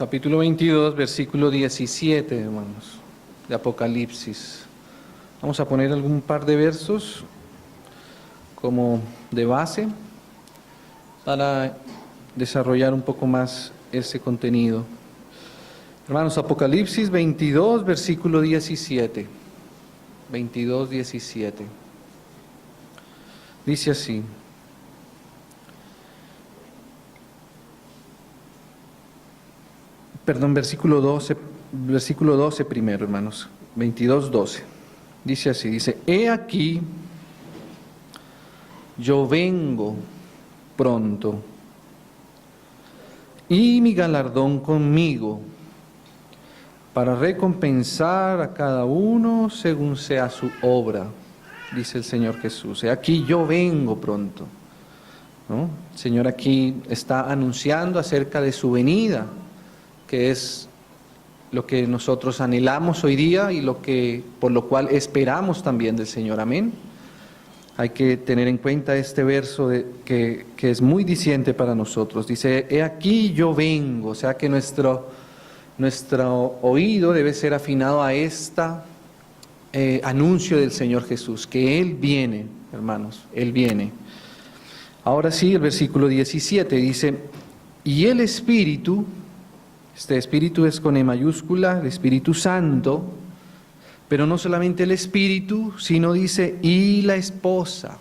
capítulo 22, versículo 17, hermanos, de Apocalipsis. Vamos a poner algún par de versos como de base para desarrollar un poco más ese contenido. Hermanos, Apocalipsis 22, versículo 17. 22, 17. Dice así. Perdón, versículo 12 primero, hermanos. 22, 12. Dice así, dice, he aquí, yo vengo pronto, y mi galardón conmigo, para recompensar a cada uno según sea su obra, dice el Señor Jesús. He aquí, yo vengo pronto, ¿no? El Señor aquí está anunciando acerca de su venida, que es lo que nosotros anhelamos hoy día y por lo cual esperamos también del Señor. Amén. Hay que tener en cuenta este verso que es muy diciente para nosotros. Dice, he aquí yo vengo, o sea que nuestro oído debe ser afinado a anuncio del Señor Jesús, que Él viene, hermanos, Él viene. Ahora sí, el versículo 17 dice, y el Espíritu, este Espíritu es con E mayúscula, el Espíritu Santo, pero no solamente el Espíritu, sino dice, y la esposa,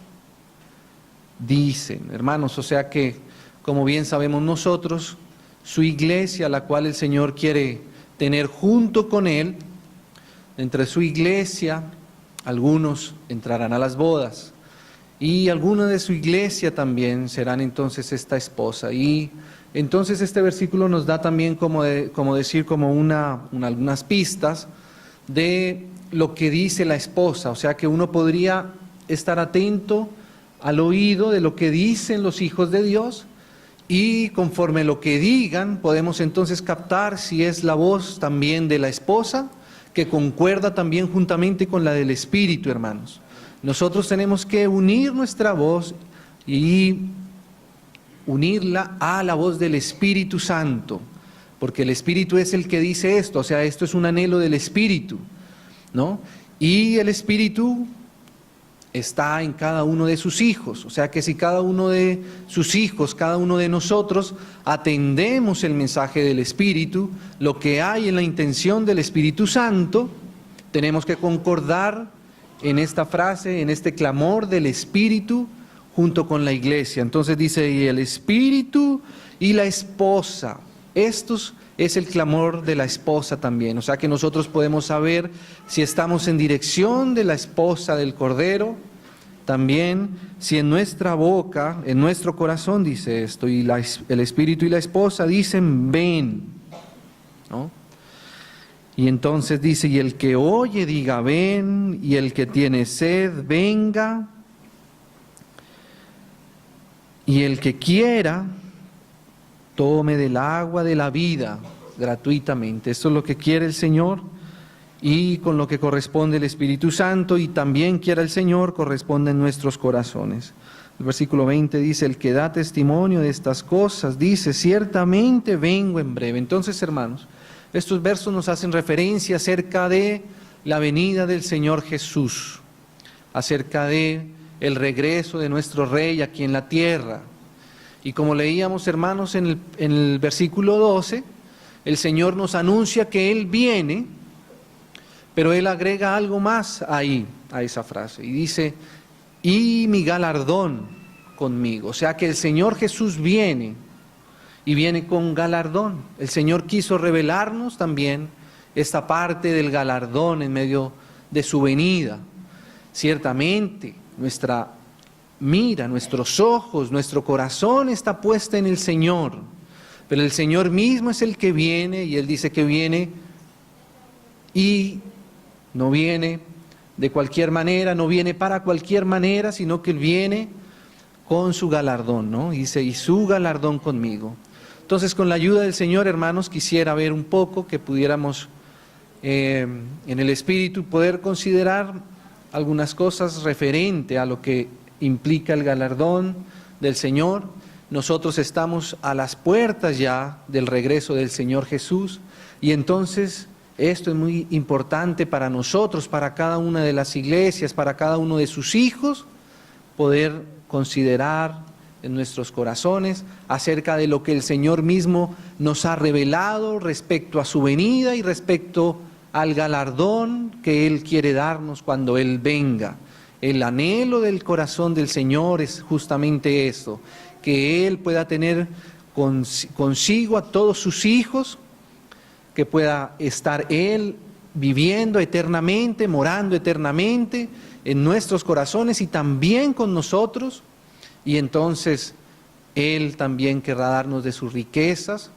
dicen, hermanos, o sea que, como bien sabemos nosotros, su iglesia, la cual el Señor quiere tener junto con Él, entre su iglesia, algunos entrarán a las bodas, y algunos de su iglesia también serán entonces esta esposa. Y entonces este versículo nos da también algunas pistas de lo que dice la esposa, o sea que uno podría estar atento al oído de lo que dicen los hijos de Dios, y conforme lo que digan podemos entonces captar si es la voz también de la esposa, que concuerda también juntamente con la del Espíritu, hermanos. Nosotros tenemos que unir nuestra voz y unirla a la voz del Espíritu Santo, porque el Espíritu es el que dice esto, o sea, esto es un anhelo del Espíritu, ¿no? Y el Espíritu está en cada uno de sus hijos, o sea que si cada uno de sus hijos, cada uno de nosotros atendemos el mensaje del Espíritu, lo que hay en la intención del Espíritu Santo, tenemos que concordar en esta frase, en este clamor del Espíritu junto con la iglesia. Entonces dice, y el Espíritu y la esposa, estos es el clamor de la esposa también, o sea que nosotros podemos saber si estamos en dirección de la esposa del Cordero, también si en nuestra boca, en nuestro corazón dice esto, y el Espíritu y la esposa dicen ven, ¿no? Y entonces dice, y el que oye diga ven, y el que tiene sed venga, y el que quiera tome del agua de la vida gratuitamente. Esto es lo que quiere el Señor, y con lo que corresponde el Espíritu Santo, y también quiera el Señor, corresponde en nuestros corazones. El versículo 20 dice, el que da testimonio de estas cosas, dice, ciertamente vengo en breve. Entonces, hermanos, estos versos nos hacen referencia acerca de la venida del Señor Jesús, acerca de el regreso de nuestro Rey aquí en la tierra. Y como leíamos, hermanos, en el versículo 12, el Señor nos anuncia que Él viene, pero Él agrega algo más ahí, a esa frase, y dice, y mi galardón conmigo. O sea que el Señor Jesús viene, y viene con galardón. El Señor quiso revelarnos también esta parte del galardón en medio de su venida. Ciertamente, nuestra mira, nuestros ojos, nuestro corazón está puesto en el Señor, pero el Señor mismo es el que viene, y Él dice que viene, y no viene de cualquier manera, no viene para cualquier manera, sino que Él viene con su galardón, ¿no? Dice, y su galardón conmigo. Entonces, con la ayuda del Señor, hermanos, quisiera ver un poco que pudiéramos en el Espíritu poder considerar algunas cosas referente a lo que implica el galardón del Señor, nosotros estamos a las puertas ya del regreso del Señor Jesús, y entonces esto es muy importante para nosotros, para cada una de las iglesias, para cada uno de sus hijos, poder considerar en nuestros corazones acerca de lo que el Señor mismo nos ha revelado respecto a su venida y respecto al galardón que Él quiere darnos cuando Él venga. El anhelo del corazón del Señor es justamente esto, que Él pueda tener consigo a todos sus hijos, que pueda estar Él viviendo eternamente, morando eternamente en nuestros corazones y también con nosotros, y entonces Él también querrá darnos de sus riquezas,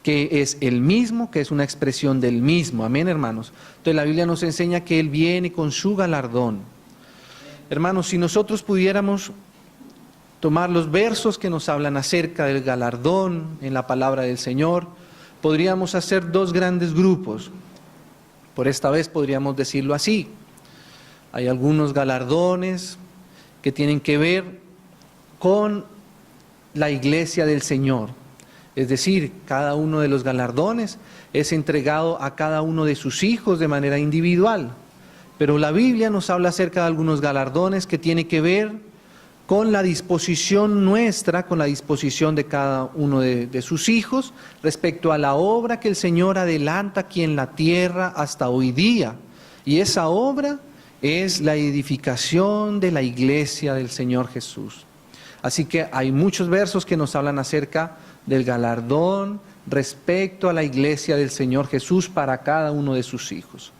que es el mismo, que es una expresión del mismo. Amén, hermanos. Entonces la Biblia nos enseña que Él viene con su galardón. Hermanos, si nosotros pudiéramos tomar los versos que nos hablan acerca del galardón en la palabra del Señor, podríamos hacer dos grandes grupos. Por esta vez podríamos decirlo así. Hay algunos galardones que tienen que ver con la iglesia del Señor. Es decir, cada uno de los galardones es entregado a cada uno de sus hijos de manera individual. Pero la Biblia nos habla acerca de algunos galardones que tienen que ver con la disposición nuestra, con la disposición de cada uno de sus hijos respecto a la obra que el Señor adelanta aquí en la tierra hasta hoy día. Y esa obra es la edificación de la iglesia del Señor Jesús. Así que hay muchos versos que nos hablan acerca del galardón respecto a la iglesia del Señor Jesús para cada uno de sus hijos.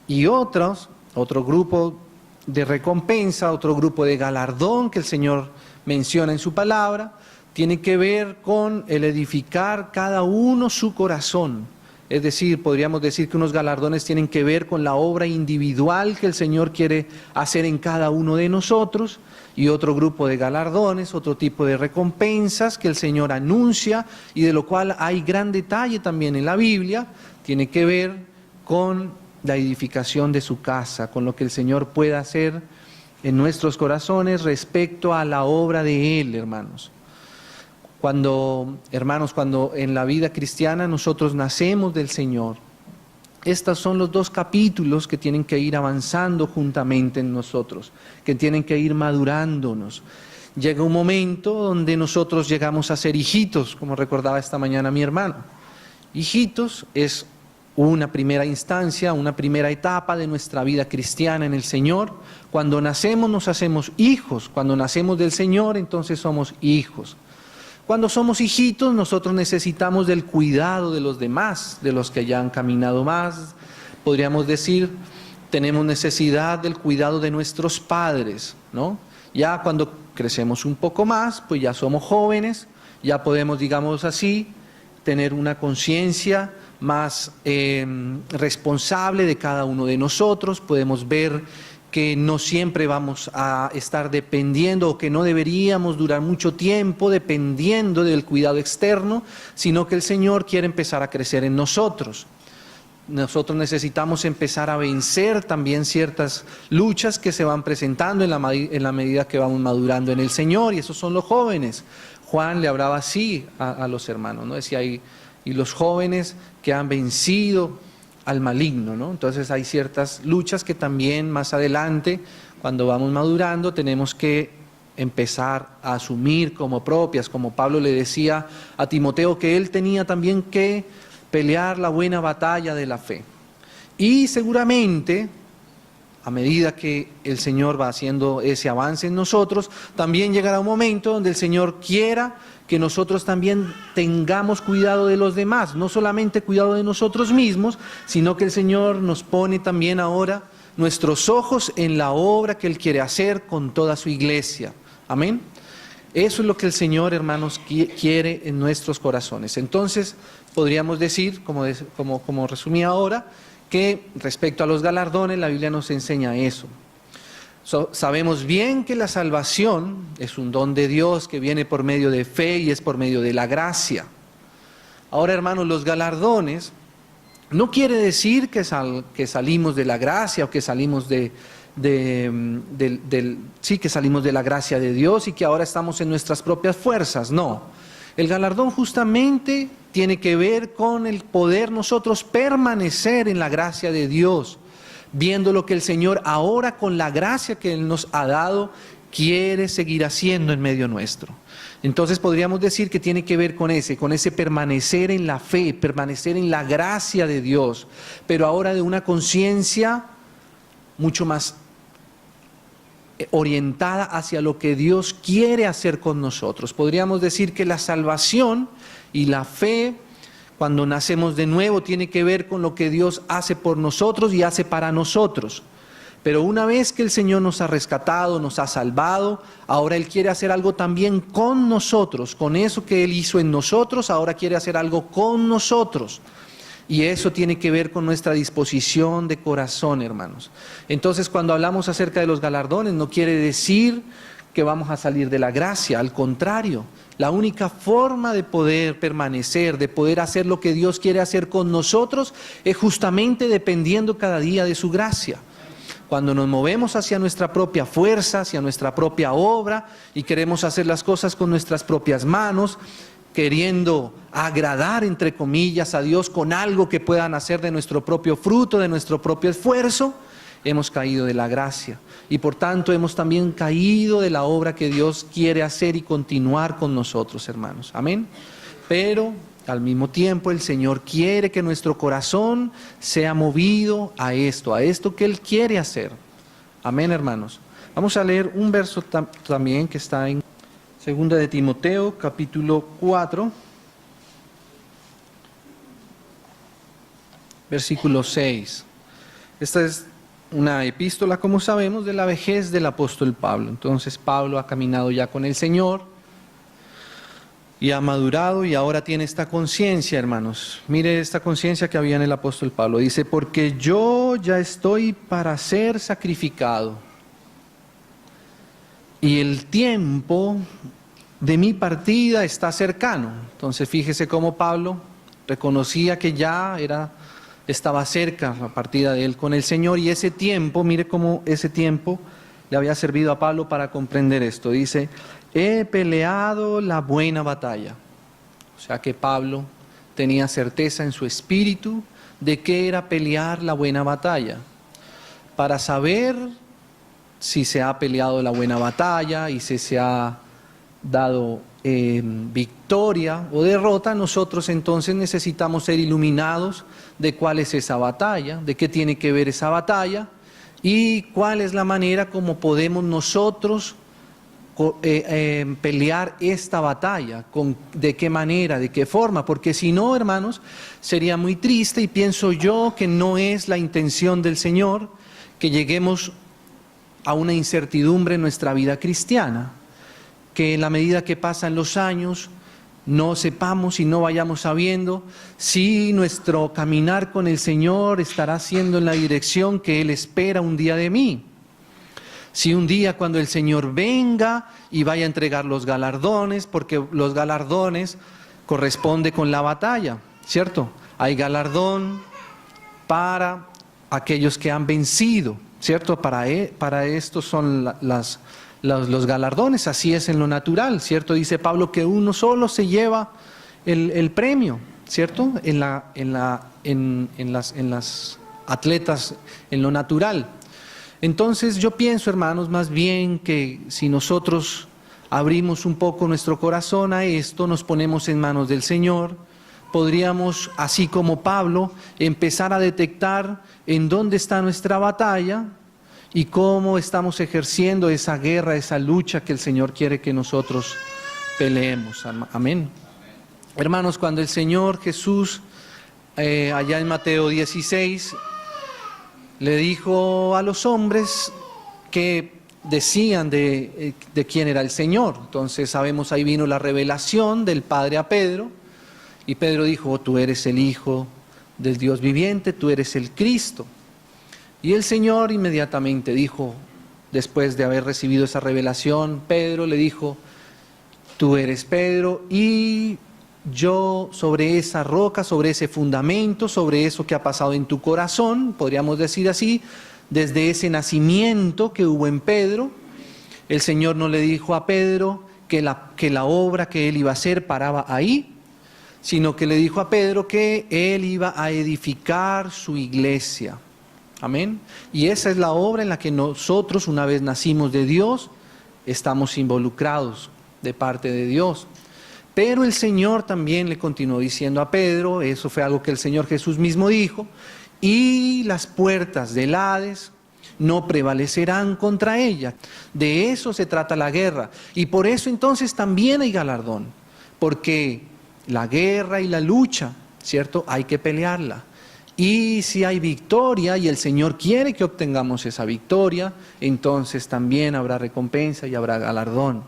Y otro grupo de recompensa, otro grupo de galardón que el Señor menciona en su palabra, tiene que ver con el edificar cada uno su corazón. Es decir, podríamos decir que unos galardones tienen que ver con la obra individual que el Señor quiere hacer en cada uno de nosotros, y otro grupo de galardones, otro tipo de recompensas que el Señor anuncia y de lo cual hay gran detalle también en la Biblia, tiene que ver con la edificación de su casa, con lo que el Señor pueda hacer en nuestros corazones respecto a la obra de Él, hermanos. Cuando en la vida cristiana nosotros nacemos del Señor, estos son los dos capítulos que tienen que ir avanzando juntamente en nosotros, que tienen que ir madurándonos. Llega un momento donde nosotros llegamos a ser hijitos, como recordaba esta mañana mi hermano. Hijitos es una primera instancia, una primera etapa de nuestra vida cristiana en el Señor. Cuando nacemos nos hacemos hijos, cuando nacemos del Señor entonces somos hijos. Cuando somos hijitos nosotros necesitamos del cuidado de los demás, de los que ya han caminado más. Podríamos decir, tenemos necesidad del cuidado de nuestros padres, ¿no? Ya cuando crecemos un poco más, pues ya somos jóvenes, ya podemos, digamos así, tener una conciencia más responsable de cada uno de nosotros. Podemos ver que no siempre vamos a estar dependiendo, o que no deberíamos durar mucho tiempo dependiendo del cuidado externo, sino que el Señor quiere empezar a crecer en nosotros. Nosotros necesitamos empezar a vencer también ciertas luchas que se van presentando en la medida que vamos madurando en el Señor, y esos son los jóvenes. Juan le hablaba así a los hermanos, ¿no? Decía, y los jóvenes que han vencido al maligno, ¿no? Entonces hay ciertas luchas que también más adelante, cuando vamos madurando, tenemos que empezar a asumir como propias, como Pablo le decía a Timoteo que él tenía también que pelear la buena batalla de la fe. Y seguramente, a medida que el Señor va haciendo ese avance en nosotros, también llegará un momento donde el Señor quiera que nosotros también tengamos cuidado de los demás, no solamente cuidado de nosotros mismos, sino que el Señor nos pone también ahora nuestros ojos en la obra que Él quiere hacer con toda su iglesia. Amén. Eso es lo que el Señor, hermanos, quiere en nuestros corazones. Entonces, podríamos decir, como resumí ahora, que respecto a los galardones, la Biblia nos enseña eso. Sabemos bien que la salvación es un don de Dios que viene por medio de fe y es por medio de la gracia. Ahora, hermanos, los galardones no quiere decir que salimos de la gracia o que salimos de sí, que salimos de la gracia de Dios y que ahora estamos en nuestras propias fuerzas. No, el galardón justamente tiene que ver con el poder nosotros permanecer en la gracia de Dios, viendo lo que el Señor ahora con la gracia que Él nos ha dado quiere seguir haciendo en medio nuestro. Entonces podríamos decir que tiene que ver con ese permanecer en la fe, permanecer en la gracia de Dios, pero ahora de una conciencia mucho más orientada hacia lo que Dios quiere hacer con nosotros. Podríamos decir que la salvación y la fe, cuando nacemos de nuevo, tiene que ver con lo que Dios hace por nosotros y hace para nosotros. Pero una vez que el Señor nos ha rescatado, nos ha salvado, ahora Él quiere hacer algo también con nosotros. Con eso que Él hizo en nosotros, ahora quiere hacer algo con nosotros. Y eso tiene que ver con nuestra disposición de corazón, hermanos. Entonces, cuando hablamos acerca de los galardones, no quiere decir que vamos a salir de la gracia. Al contrario, la única forma de poder permanecer, de poder hacer lo que Dios quiere hacer con nosotros, es justamente dependiendo cada día de su gracia. Cuando nos movemos hacia nuestra propia fuerza, hacia nuestra propia obra y queremos hacer las cosas con nuestras propias manos, queriendo agradar, entre comillas, a Dios con algo que puedan hacer de nuestro propio fruto, de nuestro propio esfuerzo, hemos caído de la gracia. Y por tanto hemos también caído de la obra que Dios quiere hacer y continuar con nosotros, hermanos. Amén. Pero al mismo tiempo el Señor quiere que nuestro corazón sea movido a esto que Él quiere hacer. Amén, hermanos. Vamos a leer un verso también que está en 2 de Timoteo, capítulo 4, versículo 6. Esta es una epístola, como sabemos, de la vejez del apóstol Pablo. Entonces Pablo ha caminado ya con el Señor y ha madurado y ahora tiene esta conciencia, hermanos. Mire esta conciencia que había en el apóstol Pablo. Dice, porque yo ya estoy para ser sacrificado y el tiempo de mi partida está cercano. Entonces fíjese cómo Pablo reconocía que ya estaba cerca la partida de él con el Señor, y ese tiempo, mire cómo ese tiempo le había servido a Pablo para comprender esto. Dice, he peleado la buena batalla. O sea que Pablo tenía certeza en su espíritu de que era pelear la buena batalla. Para saber si se ha peleado la buena batalla y si se ha dado victoria o derrota, nosotros entonces necesitamos ser iluminados de cuál es esa batalla, de qué tiene que ver esa batalla y cuál es la manera como podemos nosotros pelear esta batalla, de qué manera, de qué forma, porque si no, hermanos, sería muy triste, y pienso yo que no es la intención del Señor que lleguemos a una incertidumbre en nuestra vida cristiana, que en la medida que pasan los años no sepamos y no vayamos sabiendo si nuestro caminar con el Señor estará siendo en la dirección que Él espera un día de mí. Si un día cuando el Señor venga y vaya a entregar los galardones, porque los galardones corresponde con la batalla, ¿cierto? Hay galardón para aquellos que han vencido, ¿cierto? Para esto son los galardones, así es en lo natural, ¿cierto? Dice Pablo que uno solo se lleva el premio, ¿cierto? En las atletas, en lo natural. Entonces yo pienso, hermanos, más bien que si nosotros abrimos un poco nuestro corazón a esto, nos ponemos en manos del Señor, podríamos, así como Pablo, empezar a detectar en dónde está nuestra batalla y cómo estamos ejerciendo esa guerra, esa lucha que el Señor quiere que nosotros peleemos. Amén. Hermanos, cuando el Señor Jesús, allá en Mateo 16, le dijo a los hombres que decían de quién era el Señor. Entonces sabemos, ahí vino la revelación del Padre a Pedro, y Pedro dijo, oh, tú eres el Hijo del Dios viviente, tú eres el Cristo. Y el Señor inmediatamente dijo, después de haber recibido esa revelación, Pedro le dijo, tú eres Pedro, y yo sobre esa roca, sobre ese fundamento, sobre eso que ha pasado en tu corazón, podríamos decir así, desde ese nacimiento que hubo en Pedro. El Señor no le dijo a Pedro que la obra que él iba a hacer paraba ahí, sino que le dijo a Pedro que él iba a edificar su iglesia. Amén. Y esa es la obra en la que nosotros, una vez nacimos de Dios, estamos involucrados de parte de Dios. Pero el Señor también le continuó diciendo a Pedro, eso fue algo que el Señor Jesús mismo dijo, y las puertas del Hades no prevalecerán contra ella. De eso se trata la guerra. Y por eso entonces también hay galardón, porque la guerra y la lucha, ¿cierto? Hay que pelearla. Y si hay victoria y el Señor quiere que obtengamos esa victoria, entonces también habrá recompensa y habrá galardón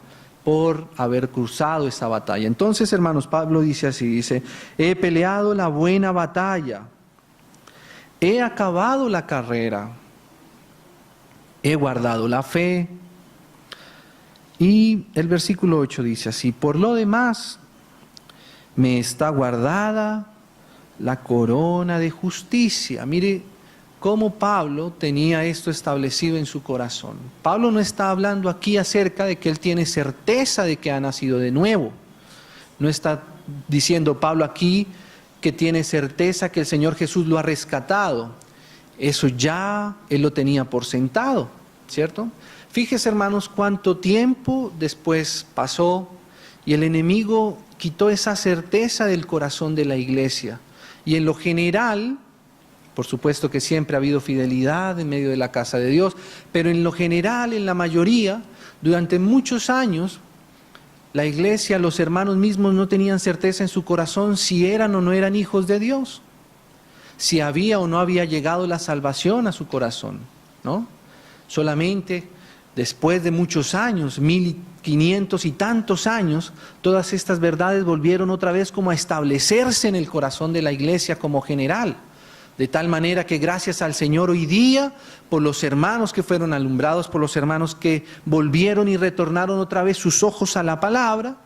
por haber cruzado esa batalla. Entonces, hermanos, Pablo dice así, dice, he peleado la buena batalla, he acabado la carrera, he guardado la fe. Y el versículo 8 dice así, por lo demás, me está guardada la corona de justicia. Mire cómo Pablo tenía esto establecido en su corazón. Pablo no está hablando aquí acerca de que él tiene certeza de que ha nacido de nuevo. No está diciendo Pablo aquí que tiene certeza que el Señor Jesús lo ha rescatado. Eso ya él lo tenía por sentado, ¿cierto? Fíjese, hermanos, cuánto tiempo después pasó y el enemigo quitó esa certeza del corazón de la iglesia. Y en lo general, por supuesto que siempre ha habido fidelidad en medio de la casa de Dios, pero en lo general, en la mayoría, durante muchos años, la iglesia, los hermanos mismos no tenían certeza en su corazón si eran o no eran hijos de Dios, si había o no había llegado la salvación a su corazón, ¿no? Solamente después de muchos años, 1500 y tantos años, todas estas verdades volvieron otra vez como a establecerse en el corazón de la iglesia como general. De tal manera que gracias al Señor hoy día, por los hermanos que fueron alumbrados, por los hermanos que volvieron y retornaron otra vez sus ojos a la palabra,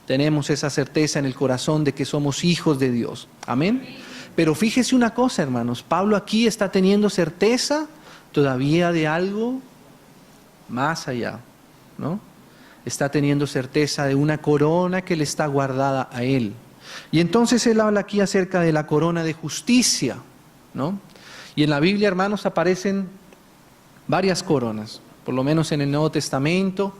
tenemos esa certeza en el corazón de que somos hijos de Dios. Amén. Pero fíjese una cosa, hermanos, Pablo aquí está teniendo certeza todavía de algo más allá, ¿no? Está teniendo certeza de una corona que le está guardada a él. Y entonces él habla aquí acerca de la corona de justicia, ¿no? Y en la Biblia, hermanos, aparecen varias coronas. Por lo menos en el Nuevo Testamento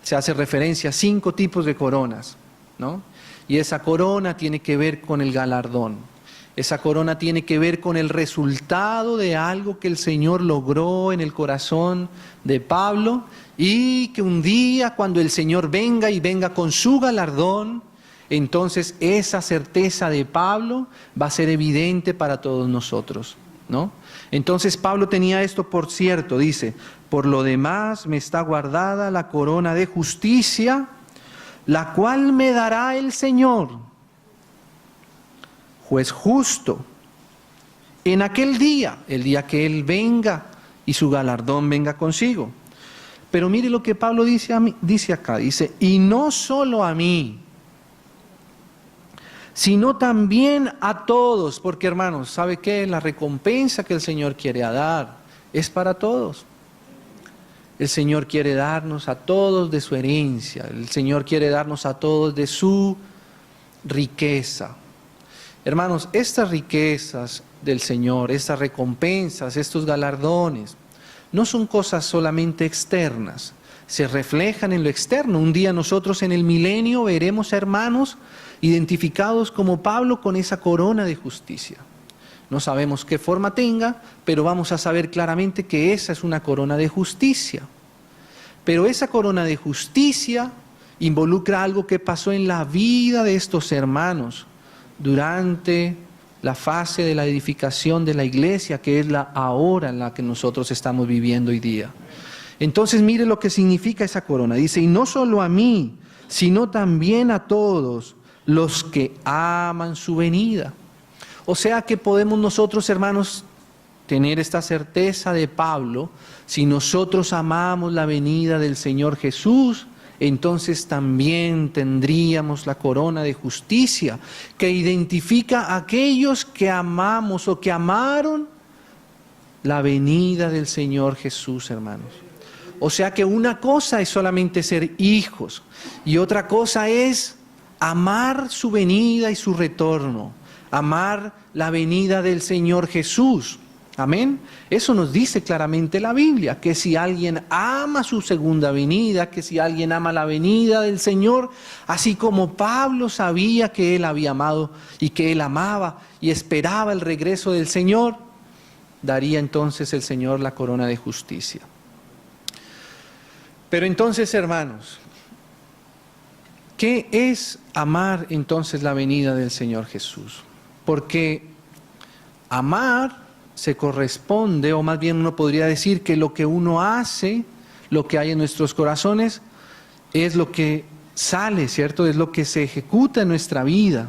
se hace referencia a 5 tipos de coronas, ¿no? Y esa corona tiene que ver con el galardón. Esa corona tiene que ver con el resultado de algo que el Señor logró en el corazón de Pablo y que un día cuando el Señor venga y venga con su galardón, entonces esa certeza de Pablo va a ser evidente para todos nosotros, ¿no? Entonces Pablo tenía esto por cierto, dice, por lo demás me está guardada la corona de justicia, la cual me dará el Señor, juez justo, en aquel día, el día que Él venga y su galardón venga consigo. Pero mire lo que Pablo dice acá, dice, y no solo a mí, sino también a todos, porque hermanos, ¿sabe qué? La recompensa que el Señor quiere dar es para todos. El Señor quiere darnos a todos de su herencia, el Señor quiere darnos a todos de su riqueza. Hermanos, estas riquezas del Señor, estas recompensas, estos galardones, no son cosas solamente externas, se reflejan en lo externo. Un día nosotros en el milenio veremos a hermanos identificados como Pablo con esa corona de justicia. No sabemos qué forma tenga, pero vamos a saber claramente que esa es una corona de justicia. Pero esa corona de justicia involucra algo que pasó en la vida de estos hermanos durante la fase de la edificación de la iglesia, que es la ahora en la que nosotros estamos viviendo hoy día. Entonces mire lo que significa esa corona. Dice, y no solo a mí, sino también a todos los que aman su venida. O sea que podemos nosotros, hermanos, tener esta certeza de Pablo, si nosotros amamos la venida del Señor Jesús, entonces también tendríamos la corona de justicia que identifica a aquellos que amamos o que amaron la venida del Señor Jesús, hermanos. O sea que una cosa es solamente ser hijos y otra cosa es amar su venida y su retorno, amar la venida del Señor Jesús. Amén. Eso nos dice claramente la Biblia, que si alguien ama su segunda venida, que si alguien ama la venida del Señor, así como Pablo sabía que él había amado y que él amaba y esperaba el regreso del Señor, daría entonces el Señor la corona de justicia. Pero entonces, hermanos, ¿qué es amar entonces la venida del Señor Jesús? Porque amar se corresponde, o más bien uno podría decir que lo que uno hace, lo que hay en nuestros corazones, es lo que sale, ¿cierto? Es lo que se ejecuta en nuestra vida.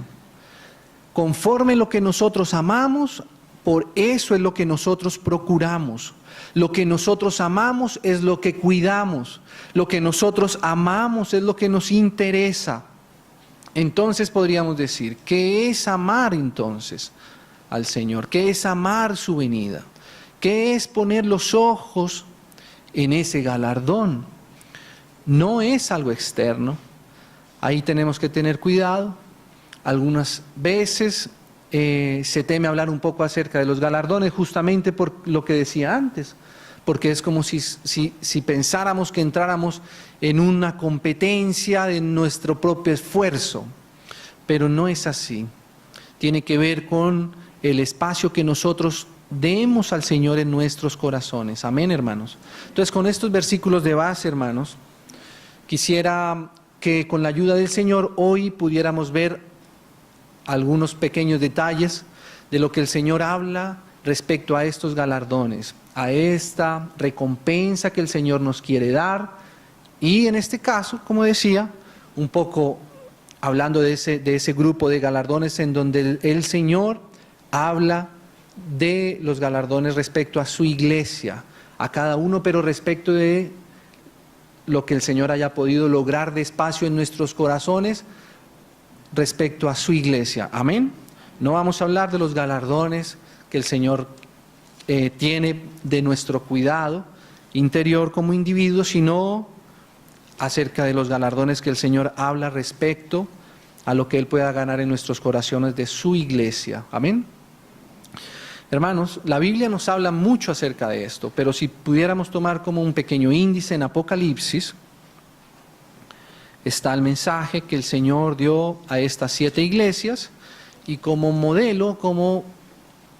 Conforme lo que nosotros amamos, por eso es lo que nosotros procuramos. Lo que nosotros amamos es lo que cuidamos. Lo que nosotros amamos es lo que nos interesa. Entonces podríamos decir, ¿qué es amar entonces al Señor? ¿Qué es amar su venida? ¿Qué es poner los ojos en ese galardón? No es algo externo. Ahí tenemos que tener cuidado. Algunas veces se teme hablar un poco acerca de los galardones justamente por lo que decía antes, porque es como si pensáramos que entráramos en una competencia de nuestro propio esfuerzo, pero no es así. Tiene que ver con el espacio que nosotros demos al Señor en nuestros corazones. Amén, hermanos. Entonces, con estos versículos de base, hermanos, quisiera que con la ayuda del Señor hoy pudiéramos ver algunos pequeños detalles de lo que el Señor habla respecto a estos galardones, a esta recompensa que el Señor nos quiere dar, y en este caso, como decía, un poco hablando de ese grupo de galardones en donde el Señor habla de los galardones respecto a su iglesia, a cada uno, pero respecto de lo que el Señor haya podido lograr de espacio en nuestros corazones respecto a su iglesia. Amén. No vamos a hablar de los galardones que el Señor tiene de nuestro cuidado interior como individuos, sino acerca de los galardones que el Señor habla respecto a lo que Él pueda ganar en nuestros corazones de su iglesia. Amén. Hermanos, la Biblia nos habla mucho acerca de esto, pero si pudiéramos tomar como un pequeño índice en Apocalipsis, está el mensaje que el Señor dio a estas 7 iglesias y como modelo, como,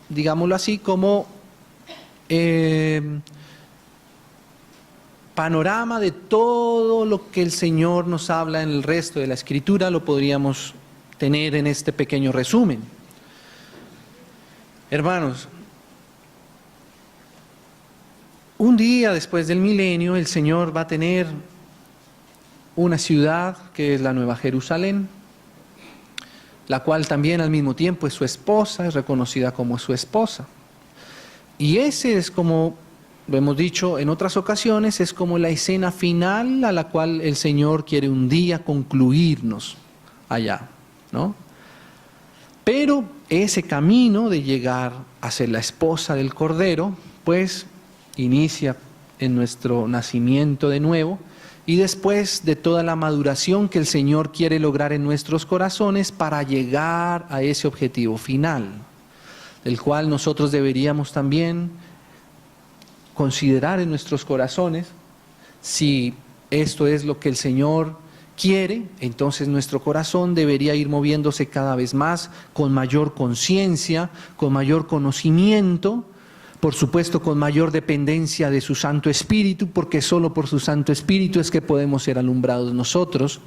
digámoslo así, como panorama de todo lo que el Señor nos habla en el resto de la Escritura, lo podríamos tener en este pequeño resumen. Hermanos, un día después del milenio el Señor va a tener una ciudad que es la Nueva Jerusalén, la cual también al mismo tiempo es su esposa, es reconocida como su esposa. Y ese es, como lo hemos dicho en otras ocasiones, es como la escena final a la cual el Señor quiere un día concluirnos allá, ¿no? Pero ese camino de llegar a ser la esposa del Cordero, pues inicia en nuestro nacimiento de nuevo, y después de toda la maduración que el Señor quiere lograr en nuestros corazones para llegar a ese objetivo final, del cual nosotros deberíamos también considerar en nuestros corazones. Si esto es lo que el Señor quiere, entonces nuestro corazón debería ir moviéndose cada vez más con mayor conciencia, con mayor conocimiento, por supuesto con mayor dependencia de su Santo Espíritu, porque solo por su Santo Espíritu es que podemos ser alumbrados nosotros,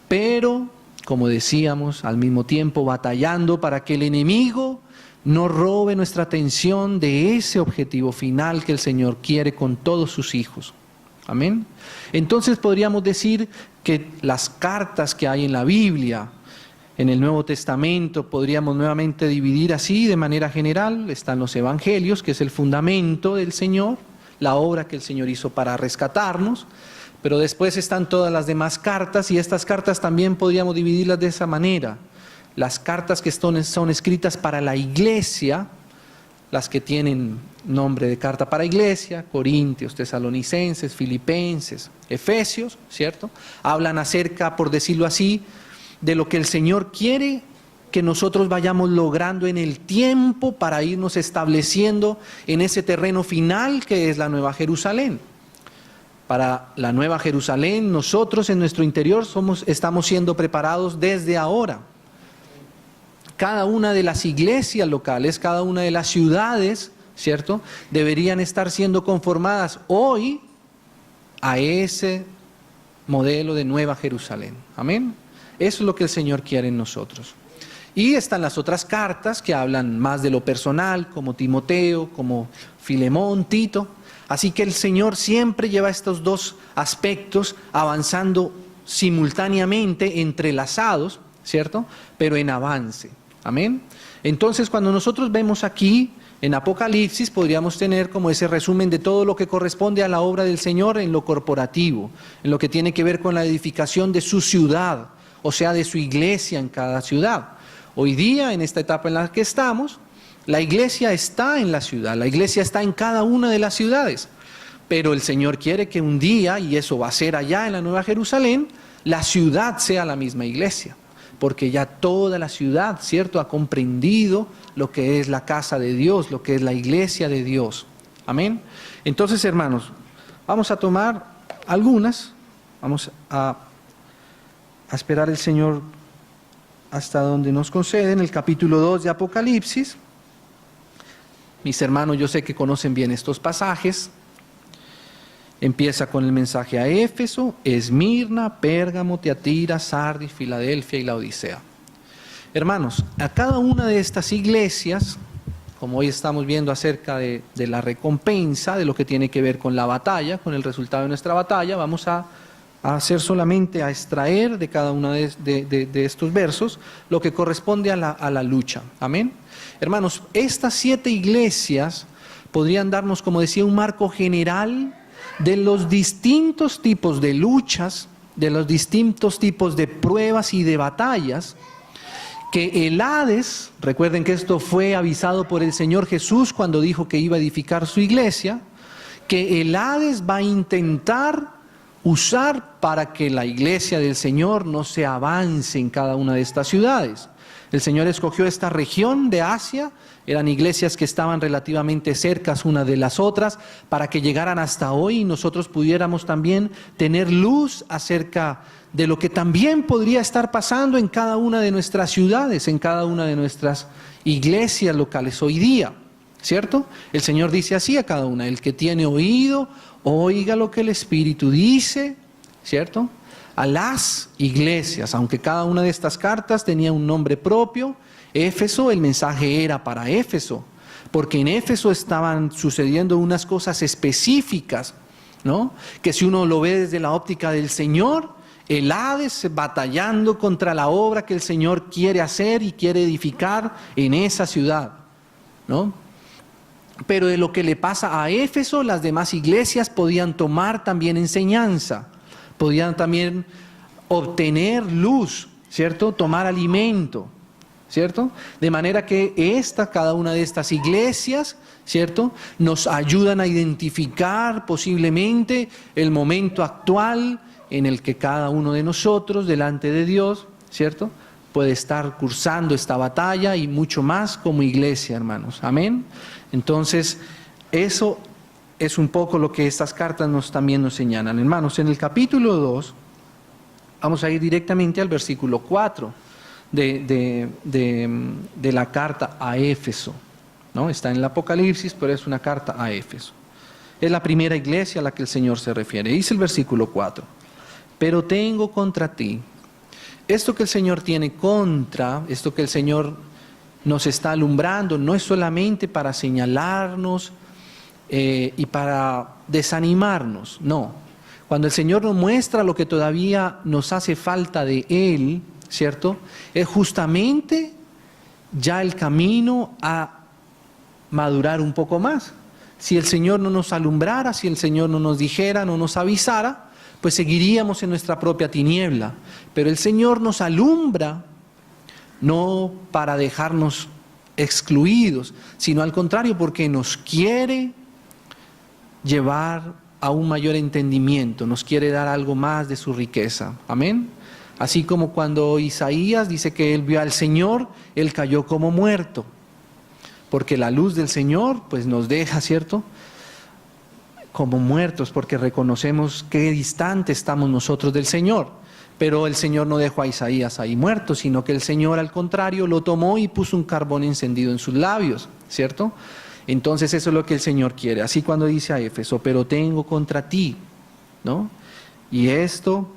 pero, como decíamos, al mismo tiempo batallando para que el enemigo no robe nuestra atención de ese objetivo final que el Señor quiere con todos sus hijos. Amén. Entonces podríamos decir que las cartas que hay en la Biblia, en el Nuevo Testamento, podríamos nuevamente dividir así de manera general. Están los evangelios, que es el fundamento del Señor, la obra que el Señor hizo para rescatarnos, pero después están todas las demás cartas, y estas cartas también podríamos dividirlas de esa manera. Las cartas que son escritas para la iglesia, las que tienen nombre de carta para iglesia, Corintios, Tesalonicenses, Filipenses, Efesios, ¿cierto? Hablan acerca, por decirlo así, de lo que el Señor quiere que nosotros vayamos logrando en el tiempo para irnos estableciendo en ese terreno final que es la Nueva Jerusalén. Para la Nueva Jerusalén, nosotros en nuestro interior estamos siendo preparados desde ahora. Cada una de las iglesias locales, cada una de las ciudades, ¿cierto?, deberían estar siendo conformadas hoy a ese modelo de Nueva Jerusalén. Amén. Eso es lo que el Señor quiere en nosotros. Y están las otras cartas que hablan más de lo personal, como Timoteo, como Filemón, Tito. Así que el Señor siempre lleva estos dos aspectos avanzando simultáneamente, entrelazados, ¿cierto?, pero en avance. Amén. Entonces, cuando nosotros vemos aquí en Apocalipsis, podríamos tener como ese resumen de todo lo que corresponde a la obra del Señor en lo corporativo, en lo que tiene que ver con la edificación de su ciudad, o sea, de su iglesia en cada ciudad. Hoy día, en esta etapa en la que estamos, la iglesia está en la ciudad, la iglesia está en cada una de las ciudades, pero el Señor quiere que un día, y eso va a ser allá en la Nueva Jerusalén, la ciudad sea la misma iglesia, porque ya toda la ciudad, ¿cierto?, ha comprendido lo que es la casa de Dios, lo que es la iglesia de Dios. Amén. Entonces, hermanos, vamos a tomar algunas, vamos a esperar el Señor hasta donde nos concede, en el capítulo 2 de Apocalipsis. Mis hermanos, yo sé que conocen bien estos pasajes. Empieza con el mensaje a Éfeso, Esmirna, Pérgamo, Tiatira, Sardis, Filadelfia y Laodicea. Hermanos, a cada una de estas iglesias, como hoy estamos viendo acerca de la recompensa, de lo que tiene que ver con la batalla, con el resultado de nuestra batalla, vamos a hacer solamente a extraer de cada uno de estos versos lo que corresponde a la lucha. Amén. Hermanos, estas 7 iglesias podrían darnos, como decía, un marco general de los distintos tipos de luchas, de los distintos tipos de pruebas y de batallas que el Hades, recuerden que esto fue avisado por el Señor Jesús cuando dijo que iba a edificar su iglesia, que el Hades va a intentar usar para que la iglesia del Señor no se avance en cada una de estas ciudades. El Señor escogió esta región de Asia, eran iglesias que estaban relativamente cercas unas de las otras, para que llegaran hasta hoy y nosotros pudiéramos también tener luz acerca de lo que también podría estar pasando en cada una de nuestras ciudades, en cada una de nuestras iglesias locales hoy día, ¿cierto? El Señor dice así a cada una: el que tiene oído, oiga lo que el Espíritu dice, ¿cierto?, a las iglesias, aunque cada una de estas cartas tenía un nombre propio. Éfeso, el mensaje era para Éfeso, porque en Éfeso estaban sucediendo unas cosas específicas, ¿no?, que si uno lo ve desde la óptica del Señor, el Hades batallando contra la obra que el Señor quiere hacer y quiere edificar en esa ciudad, ¿no? Pero de lo que le pasa a Éfeso, las demás iglesias podían tomar también enseñanza, podían también obtener luz, ¿cierto?, tomar alimento, ¿cierto? De manera que cada una de estas iglesias, ¿cierto?, nos ayudan a identificar posiblemente el momento actual en el que cada uno de nosotros delante de Dios, ¿cierto?, puede estar cursando esta batalla y mucho más como iglesia, hermanos. Amén. Entonces, eso es un poco lo que estas cartas también nos señalan. Hermanos, en el capítulo 2, vamos a ir directamente al versículo 4 de la carta a Éfeso, ¿no? Está en el Apocalipsis, pero es una carta a Éfeso. Es la primera iglesia a la que el Señor se refiere. Dice el versículo 4: pero tengo contra ti. Esto que el Señor tiene contra, esto que el Señor nos está alumbrando, no es solamente para señalarnos y para desanimarnos, no. Cuando el Señor nos muestra lo que todavía nos hace falta de Él, ¿cierto?, es justamente ya el camino a madurar un poco más. Si el Señor no nos alumbrara, si el Señor no nos dijera, no nos avisara, pues seguiríamos en nuestra propia tiniebla. Pero el Señor nos alumbra no para dejarnos excluidos, sino al contrario, porque nos quiere llevar a un mayor entendimiento, nos quiere dar algo más de su riqueza. Amén. Así como cuando Isaías dice que él vio al Señor, él cayó como muerto, porque la luz del Señor pues nos deja, ¿cierto?, como muertos, porque reconocemos qué distante estamos nosotros del Señor. Pero el Señor no dejó a Isaías ahí muerto, sino que el Señor al contrario lo tomó y puso un carbón encendido en sus labios, ¿cierto? Entonces eso es lo que el Señor quiere. Así cuando dice a Éfeso, pero tengo contra ti, ¿no? Y esto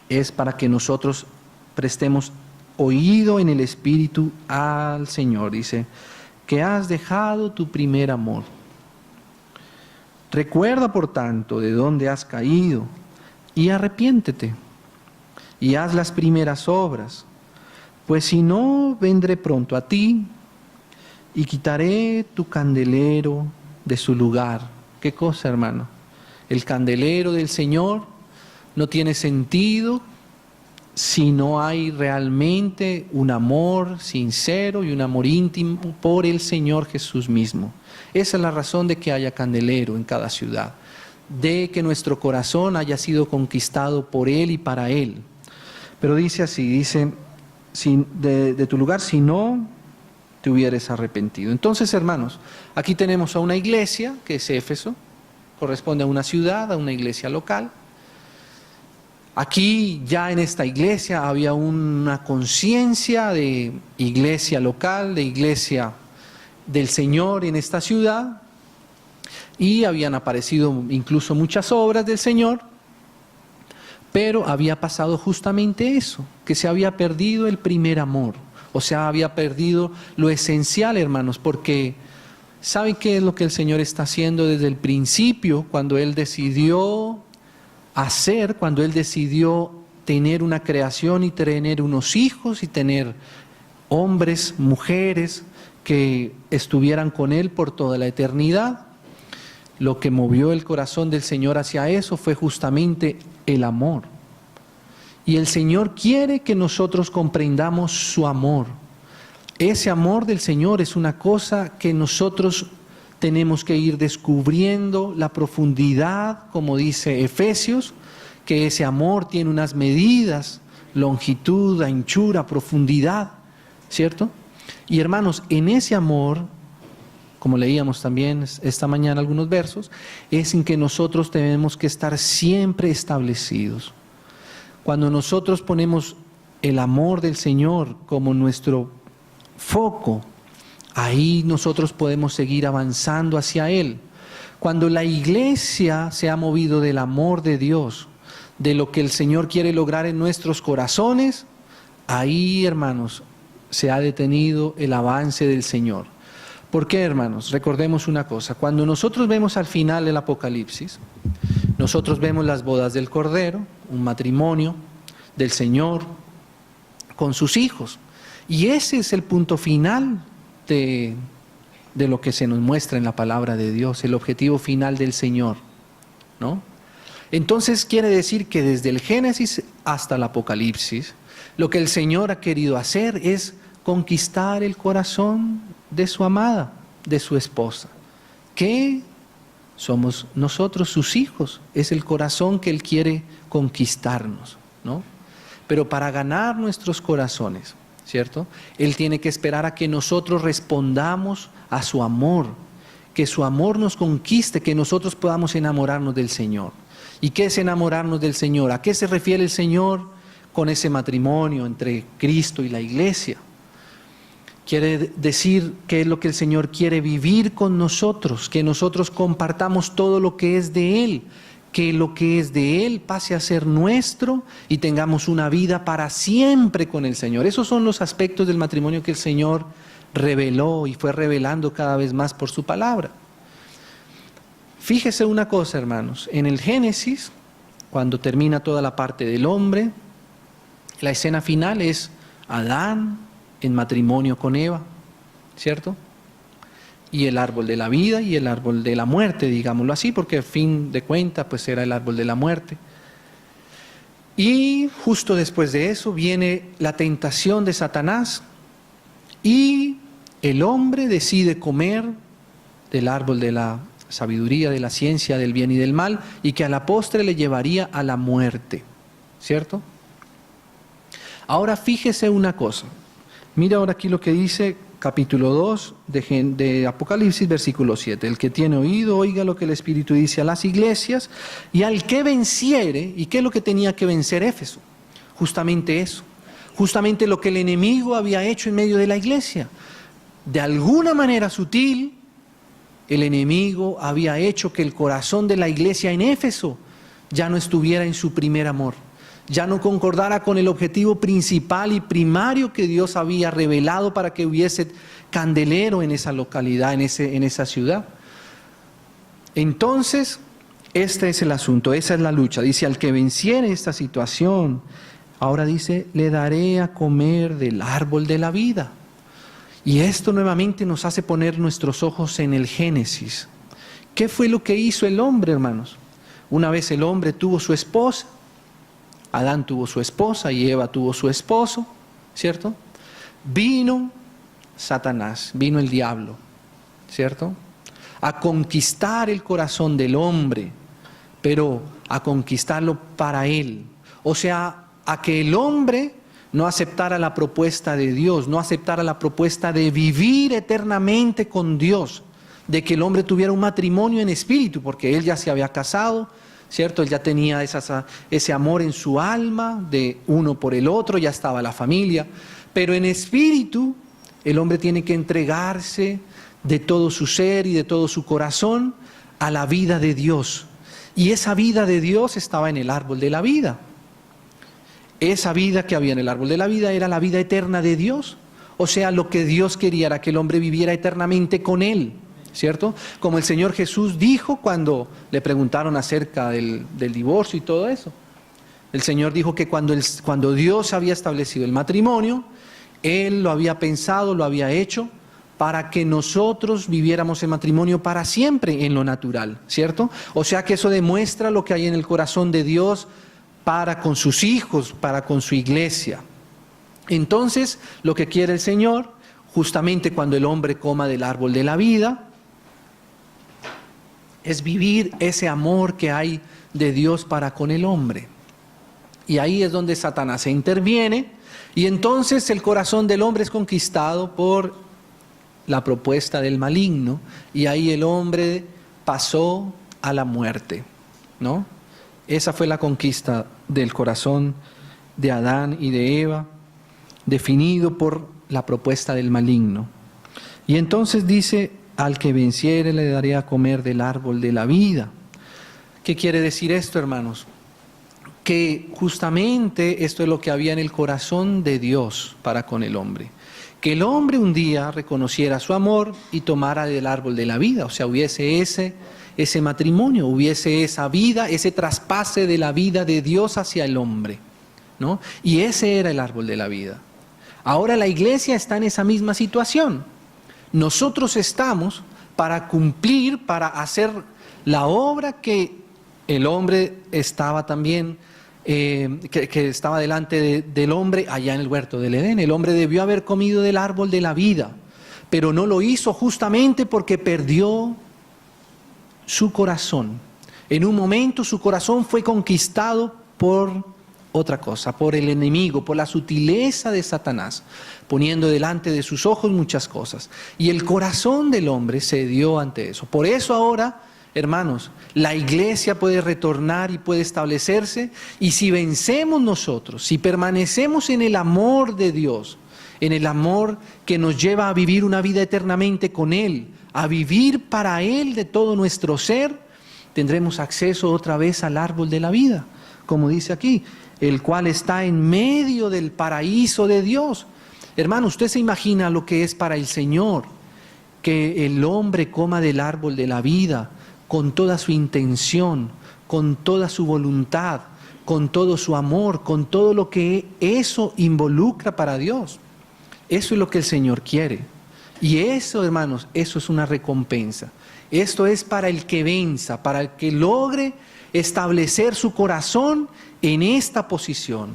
es para que nosotros prestemos oído en el Espíritu al Señor. Dice, que has dejado tu primer amor. Recuerda, por tanto, de dónde has caído y arrepiéntete y haz las primeras obras, pues si no, vendré pronto a ti y quitaré tu candelero de su lugar. ¿Qué cosa, hermano? El candelero del Señor no tiene sentido si no hay realmente un amor sincero y un amor íntimo por el Señor Jesús mismo. Esa es la razón de que haya candelero en cada ciudad, de que nuestro corazón haya sido conquistado por Él y para Él. Pero dice así, dice, de tu lugar, si no te hubieres arrepentido. Entonces, hermanos, aquí tenemos a una iglesia, que es Éfeso, corresponde a una ciudad, a una iglesia local. Aquí ya en esta iglesia había una conciencia de iglesia local, de iglesia del Señor en esta ciudad, y habían aparecido incluso muchas obras del Señor, pero había pasado justamente eso, que se había perdido el primer amor, o sea, había perdido lo esencial, hermanos, porque ¿saben qué es lo que el Señor está haciendo desde el principio, cuando Él decidió hacer, cuando Él decidió tener una creación y tener unos hijos y tener hombres, mujeres que estuvieran con Él por toda la eternidad? Lo que movió el corazón del Señor hacia eso fue justamente el amor. Y el Señor quiere que nosotros comprendamos su amor. Ese amor del Señor es una cosa que nosotros tenemos que ir descubriendo la profundidad, como dice Efesios, que ese amor tiene unas medidas, longitud, anchura, profundidad, ¿cierto? Y hermanos, en ese amor, como leíamos también esta mañana algunos versos, es en que nosotros tenemos que estar siempre establecidos. Cuando nosotros ponemos el amor del Señor como nuestro foco, ahí nosotros podemos seguir avanzando hacia Él. Cuando la iglesia se ha movido del amor de Dios, de lo que el Señor quiere lograr en nuestros corazones, ahí, hermanos, se ha detenido el avance del Señor. ¿Por qué, hermanos? Recordemos una cosa, cuando nosotros vemos al final del Apocalipsis, nosotros vemos las bodas del Cordero, un matrimonio del Señor con sus hijos, y ese es el punto final de lo que se nos muestra en la palabra de Dios, el objetivo final del Señor, ¿no? Entonces quiere decir que desde el Génesis hasta el Apocalipsis, lo que el Señor ha querido hacer es conquistar el corazón de su amada, de su esposa, que somos nosotros sus hijos, es el corazón que Él quiere conquistarnos, ¿no? Pero para ganar nuestros corazones, ¿cierto? Él tiene que esperar a que nosotros respondamos a su amor, que su amor nos conquiste, que nosotros podamos enamorarnos del Señor. ¿Y qué es enamorarnos del Señor? ¿A qué se refiere el Señor con ese matrimonio entre Cristo y la iglesia? Quiere decir que es lo que el Señor quiere vivir con nosotros, que nosotros compartamos todo lo que es de Él, que lo que es de Él pase a ser nuestro y tengamos una vida para siempre con el Señor. Esos son los aspectos del matrimonio que el Señor reveló y fue revelando cada vez más por su palabra. Fíjese una cosa, hermanos, en el Génesis, cuando termina toda la parte del hombre, la escena final es Adán en matrimonio con Eva, ¿cierto? Y el árbol de la vida y el árbol de la muerte, digámoslo así, porque a fin de cuentas pues era el árbol de la muerte. Y justo después de eso viene la tentación de Satanás y el hombre decide comer del árbol de la sabiduría, de la ciencia, del bien y del mal, y que a la postre le llevaría a la muerte, ¿cierto? Ahora fíjese una cosa, mira ahora aquí lo que dice capítulo 2 de Apocalipsis, versículo 7. El que tiene oído, oiga lo que el Espíritu dice a las iglesias, y al que venciere, ¿y qué es lo que tenía que vencer Éfeso? Justamente eso, justamente lo que el enemigo había hecho en medio de la iglesia. De alguna manera sutil, el enemigo había hecho que el corazón de la iglesia en Éfeso ya no estuviera en su primer amor, ya no concordara con el objetivo principal y primario que Dios había revelado para que hubiese candelero en esa localidad, en esa ciudad. Entonces, este es el asunto, esa es la lucha. Dice, al que venciere esta situación, ahora dice, le daré a comer del árbol de la vida. Y esto nuevamente nos hace poner nuestros ojos en el Génesis. ¿Qué fue lo que hizo el hombre, hermanos? Una vez el hombre tuvo su esposa, Adán tuvo su esposa y Eva tuvo su esposo, ¿cierto? Vino Satanás, vino el diablo, ¿cierto? A conquistar el corazón del hombre, pero a conquistarlo para él. O sea, a que el hombre no aceptara la propuesta de Dios, no aceptara la propuesta de vivir eternamente con Dios, de que el hombre tuviera un matrimonio en espíritu, porque él ya se había casado, ¿cierto? Él ya tenía ese amor en su alma, de uno por el otro, ya estaba la familia, pero en espíritu el hombre tiene que entregarse de todo su ser y de todo su corazón a la vida de Dios, y esa vida de Dios estaba en el árbol de la vida. Esa vida que había en el árbol de la vida era la vida eterna de Dios. O sea, lo que Dios quería era que el hombre viviera eternamente con Él, ¿cierto? Como el Señor Jesús dijo cuando le preguntaron acerca del divorcio y todo eso. El Señor dijo que cuando Dios había establecido el matrimonio, Él lo había pensado, lo había hecho para que nosotros viviéramos el matrimonio para siempre en lo natural, ¿cierto? O sea que eso demuestra lo que hay en el corazón de Dios para con sus hijos, para con su iglesia. Entonces, lo que quiere el Señor, justamente cuando el hombre coma del árbol de la vida, es vivir ese amor que hay de Dios para con el hombre. Y ahí es donde Satanás se interviene, y entonces el corazón del hombre es conquistado por la propuesta del maligno, y ahí el hombre pasó a la muerte, ¿no? Esa fue la conquista del corazón de Adán y de Eva, definido por la propuesta del maligno. Y entonces dice, al que venciere le daré a comer del árbol de la vida. ¿Qué quiere decir esto, hermanos? Que justamente esto es lo que había en el corazón de Dios para con el hombre. Que el hombre un día reconociera su amor y tomara del árbol de la vida, o sea, hubiese ese matrimonio, hubiese esa vida, ese traspase de la vida de Dios hacia el hombre, ¿no? Y ese era el árbol de la vida. Ahora la iglesia está en esa misma situación. Nosotros estamos para cumplir, para hacer la obra que el hombre estaba también, que estaba delante del hombre allá en el huerto del Edén. El hombre debió haber comido del árbol de la vida, pero no lo hizo justamente porque perdió su corazón. En un momento su corazón fue conquistado por otra cosa, por el enemigo, por la sutileza de Satanás, poniendo delante de sus ojos muchas cosas. Y el corazón del hombre cedió ante eso. Por eso ahora, hermanos, la iglesia puede retornar y puede establecerse, y si vencemos nosotros, si permanecemos en el amor de Dios, en el amor que nos lleva a vivir una vida eternamente con Él, a vivir para Él de todo nuestro ser, tendremos acceso otra vez al árbol de la vida, como dice aquí, el cual está en medio del paraíso de Dios. Hermano, usted se imagina lo que es para el Señor, que el hombre coma del árbol de la vida con toda su intención, con toda su voluntad, con todo su amor, con todo lo que eso involucra para Dios. Eso es lo que el Señor quiere. Y eso, hermanos, eso es una recompensa. Esto es para el que venza, para el que logre establecer su corazón en esta posición.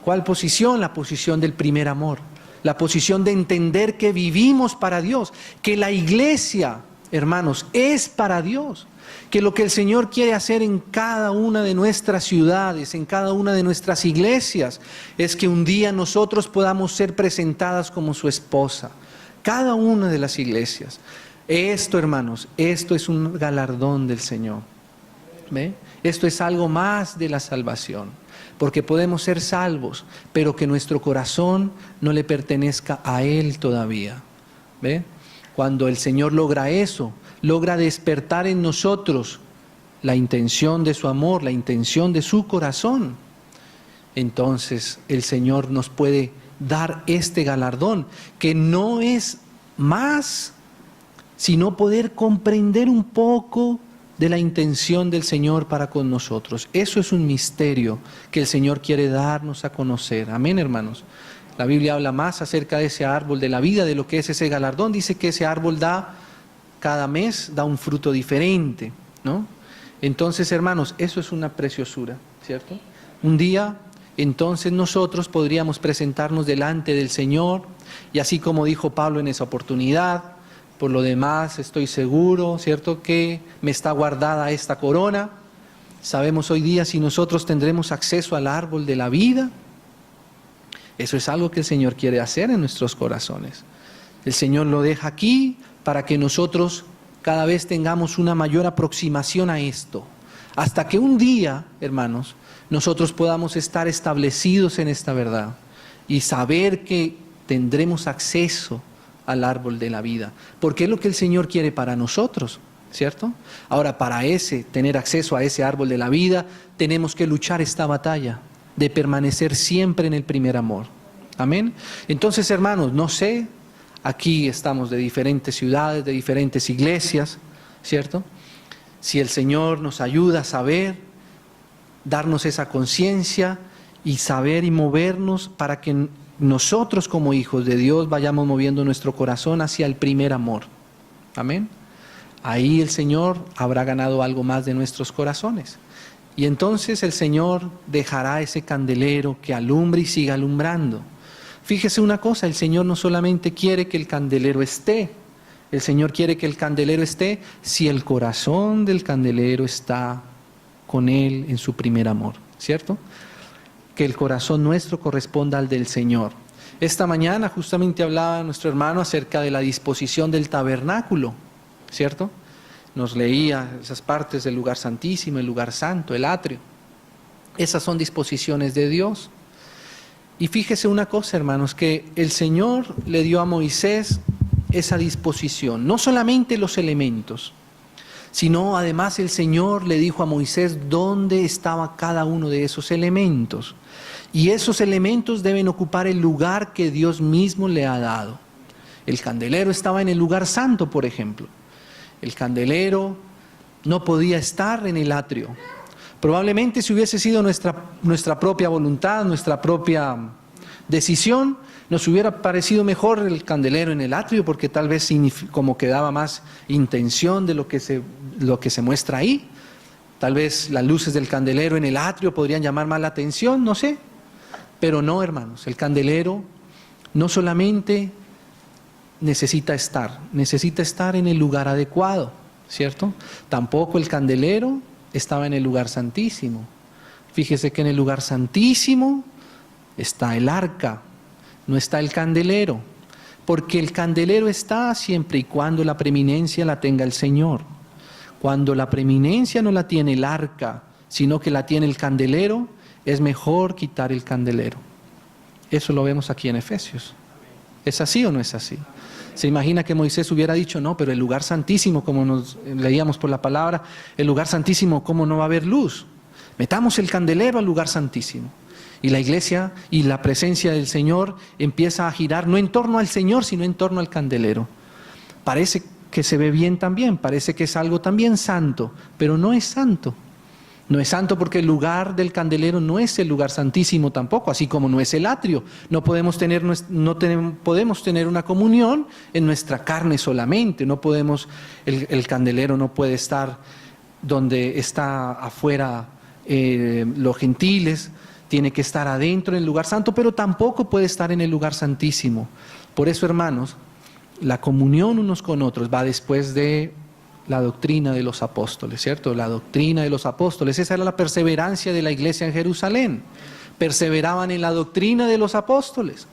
¿Cuál posición? La posición del primer amor. la posición de entender que vivimos para Dios, que la iglesia, hermanos, es para Dios, que lo que el Señor quiere hacer en cada una de nuestras ciudades, en cada una de nuestras iglesias, es que un día nosotros podamos ser presentadas como su esposa, cada una de las iglesias. Esto, hermanos, esto es un galardón del Señor. ¿Ve? Esto es algo más de la salvación, porque podemos ser salvos, pero que nuestro corazón no le pertenezca a Él todavía. ¿Ve? Cuando el Señor logra eso, logra despertar en nosotros la intención de su amor, la intención de su corazón, entonces el Señor nos puede dar este galardón, que no es más sino poder comprender un poco de la intención del Señor para con nosotros. Eso es un misterio que el Señor quiere darnos a conocer. Amén, hermanos. La Biblia habla más acerca de ese árbol de la vida, de lo que es ese galardón. Dice que ese árbol cada mes da un fruto diferente, ¿no? Entonces, hermanos, eso es una preciosura, ¿cierto? Un día, entonces nosotros podríamos presentarnos delante del Señor, y así como dijo Pablo en esa oportunidad, por lo demás estoy seguro, ¿cierto?, que me está guardada esta corona. Sabemos hoy día si nosotros tendremos acceso al árbol de la vida. Eso es algo que el Señor quiere hacer en nuestros corazones. El Señor lo deja aquí para que nosotros cada vez tengamos una mayor aproximación a esto. Hasta que un día, hermanos, nosotros podamos estar establecidos en esta verdad y saber que tendremos acceso al árbol de la vida, porque es lo que el Señor quiere para nosotros, ¿cierto? Ahora, para tener acceso a ese árbol de la vida, tenemos que luchar esta batalla de permanecer siempre en el primer amor. Amén. Entonces, hermanos, no sé, aquí estamos de diferentes ciudades, de diferentes iglesias, ¿cierto? Si el Señor nos ayuda a saber, darnos esa conciencia y saber y movernos para que nosotros como hijos de Dios vayamos moviendo nuestro corazón hacia el primer amor. Amén. Ahí el Señor habrá ganado algo más de nuestros corazones. Y entonces el Señor dejará ese candelero que alumbre y siga alumbrando. Fíjese una cosa, el Señor no solamente quiere que el candelero esté, el Señor quiere que el candelero esté si el corazón del candelero está con Él en su primer amor, ¿cierto? Que el corazón nuestro corresponda al del Señor. Esta mañana justamente hablaba nuestro hermano acerca de la disposición del tabernáculo, ¿cierto? Nos leía esas partes del lugar santísimo, el lugar santo, el atrio. Esas son disposiciones de Dios. Y fíjese una cosa, hermanos, que el Señor le dio a Moisés esa disposición, no solamente los elementos, sino además el Señor le dijo a Moisés dónde estaba cada uno de esos elementos. Y esos elementos deben ocupar el lugar que Dios mismo le ha dado. El candelero estaba en el lugar santo, por ejemplo. El candelero no podía estar en el atrio. Probablemente si hubiese sido nuestra propia voluntad, nuestra propia decisión, nos hubiera parecido mejor el candelero en el atrio, porque tal vez como que daba más intención de lo que se muestra ahí. Tal vez las luces del candelero en el atrio podrían llamar más la atención, no sé. Pero no, hermanos, el candelero no solamente necesita estar en el lugar adecuado, ¿cierto? Tampoco el candelero estaba en el lugar santísimo. Fíjese que en el lugar santísimo está el arca, no está el candelero, porque el candelero está siempre y cuando la preeminencia la tenga el Señor. Cuando la preeminencia no la tiene el arca, sino que la tiene el candelero, es mejor quitar el candelero. Eso lo vemos aquí en Efesios. ¿Es así o no es así? Se imagina que Moisés hubiera dicho, no, pero el lugar santísimo, como nos leíamos por la palabra, el lugar santísimo, ¿cómo no va a haber luz? Metamos el candelero al lugar santísimo. Y la iglesia y la presencia del Señor empieza a girar, no en torno al Señor, sino en torno al candelero. Parece que se ve bien también, parece que es algo también santo, pero no es santo. No es santo porque el lugar del candelero no es el lugar santísimo tampoco, así como no es el atrio. No podemos tener una comunión en nuestra carne solamente. No podemos, el candelero no puede estar donde está afuera los gentiles, tiene que estar adentro en el lugar santo, pero tampoco puede estar en el lugar santísimo. Por eso, hermanos, la comunión unos con otros va después de la doctrina de los apóstoles, ¿cierto? La doctrina de los apóstoles, esa era la perseverancia de la iglesia en Jerusalén. Perseveraban en la doctrina de los apóstoles,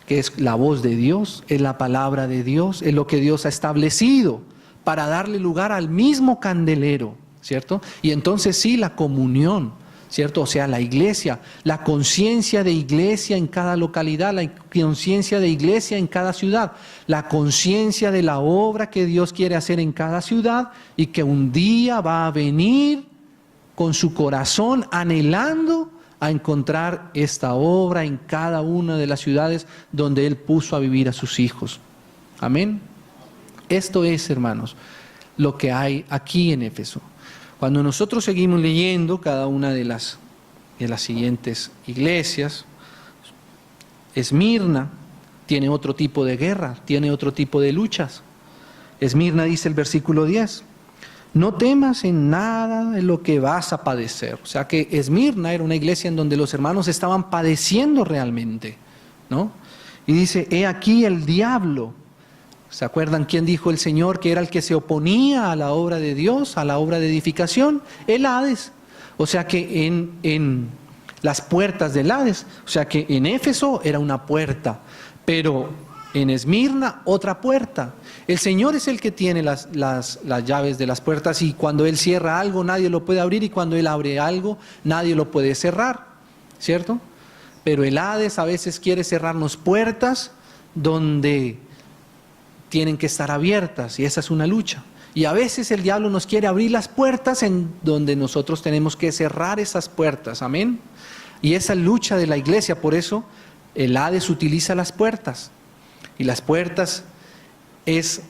que es la voz de Dios, es la palabra de Dios, es lo que Dios ha establecido para darle lugar al mismo candelero, ¿cierto? Y entonces sí, la comunión, ¿cierto? O sea, la iglesia, la conciencia de iglesia en cada localidad, la conciencia de iglesia en cada ciudad, la conciencia de la obra que Dios quiere hacer en cada ciudad y que un día va a venir con su corazón anhelando a encontrar esta obra en cada una de las ciudades donde Él puso a vivir a sus hijos. Amén. Esto es, hermanos, lo que hay aquí en Éfeso. Cuando nosotros seguimos leyendo cada una de las siguientes iglesias, Esmirna tiene otro tipo de guerra, tiene otro tipo de luchas. Esmirna dice el versículo 10, no temas en nada de lo que vas a padecer. O sea que Esmirna era una iglesia en donde los hermanos estaban padeciendo realmente, ¿no? Y dice, he aquí el diablo. ¿Se acuerdan quién dijo el Señor que era el que se oponía a la obra de Dios, a la obra de edificación? El Hades. O sea que en las puertas del Hades, o sea que en Éfeso era una puerta, pero en Esmirna otra puerta. El Señor es el que tiene las llaves de las puertas y cuando Él cierra algo nadie lo puede abrir y cuando Él abre algo nadie lo puede cerrar, ¿cierto? Pero el Hades a veces quiere cerrarnos puertas donde tienen que estar abiertas y esa es una lucha. Y a veces el diablo nos quiere abrir las puertas en donde nosotros tenemos que cerrar esas puertas, amén. Y esa lucha de la iglesia, por eso el Hades utiliza las puertas. Y las puertas es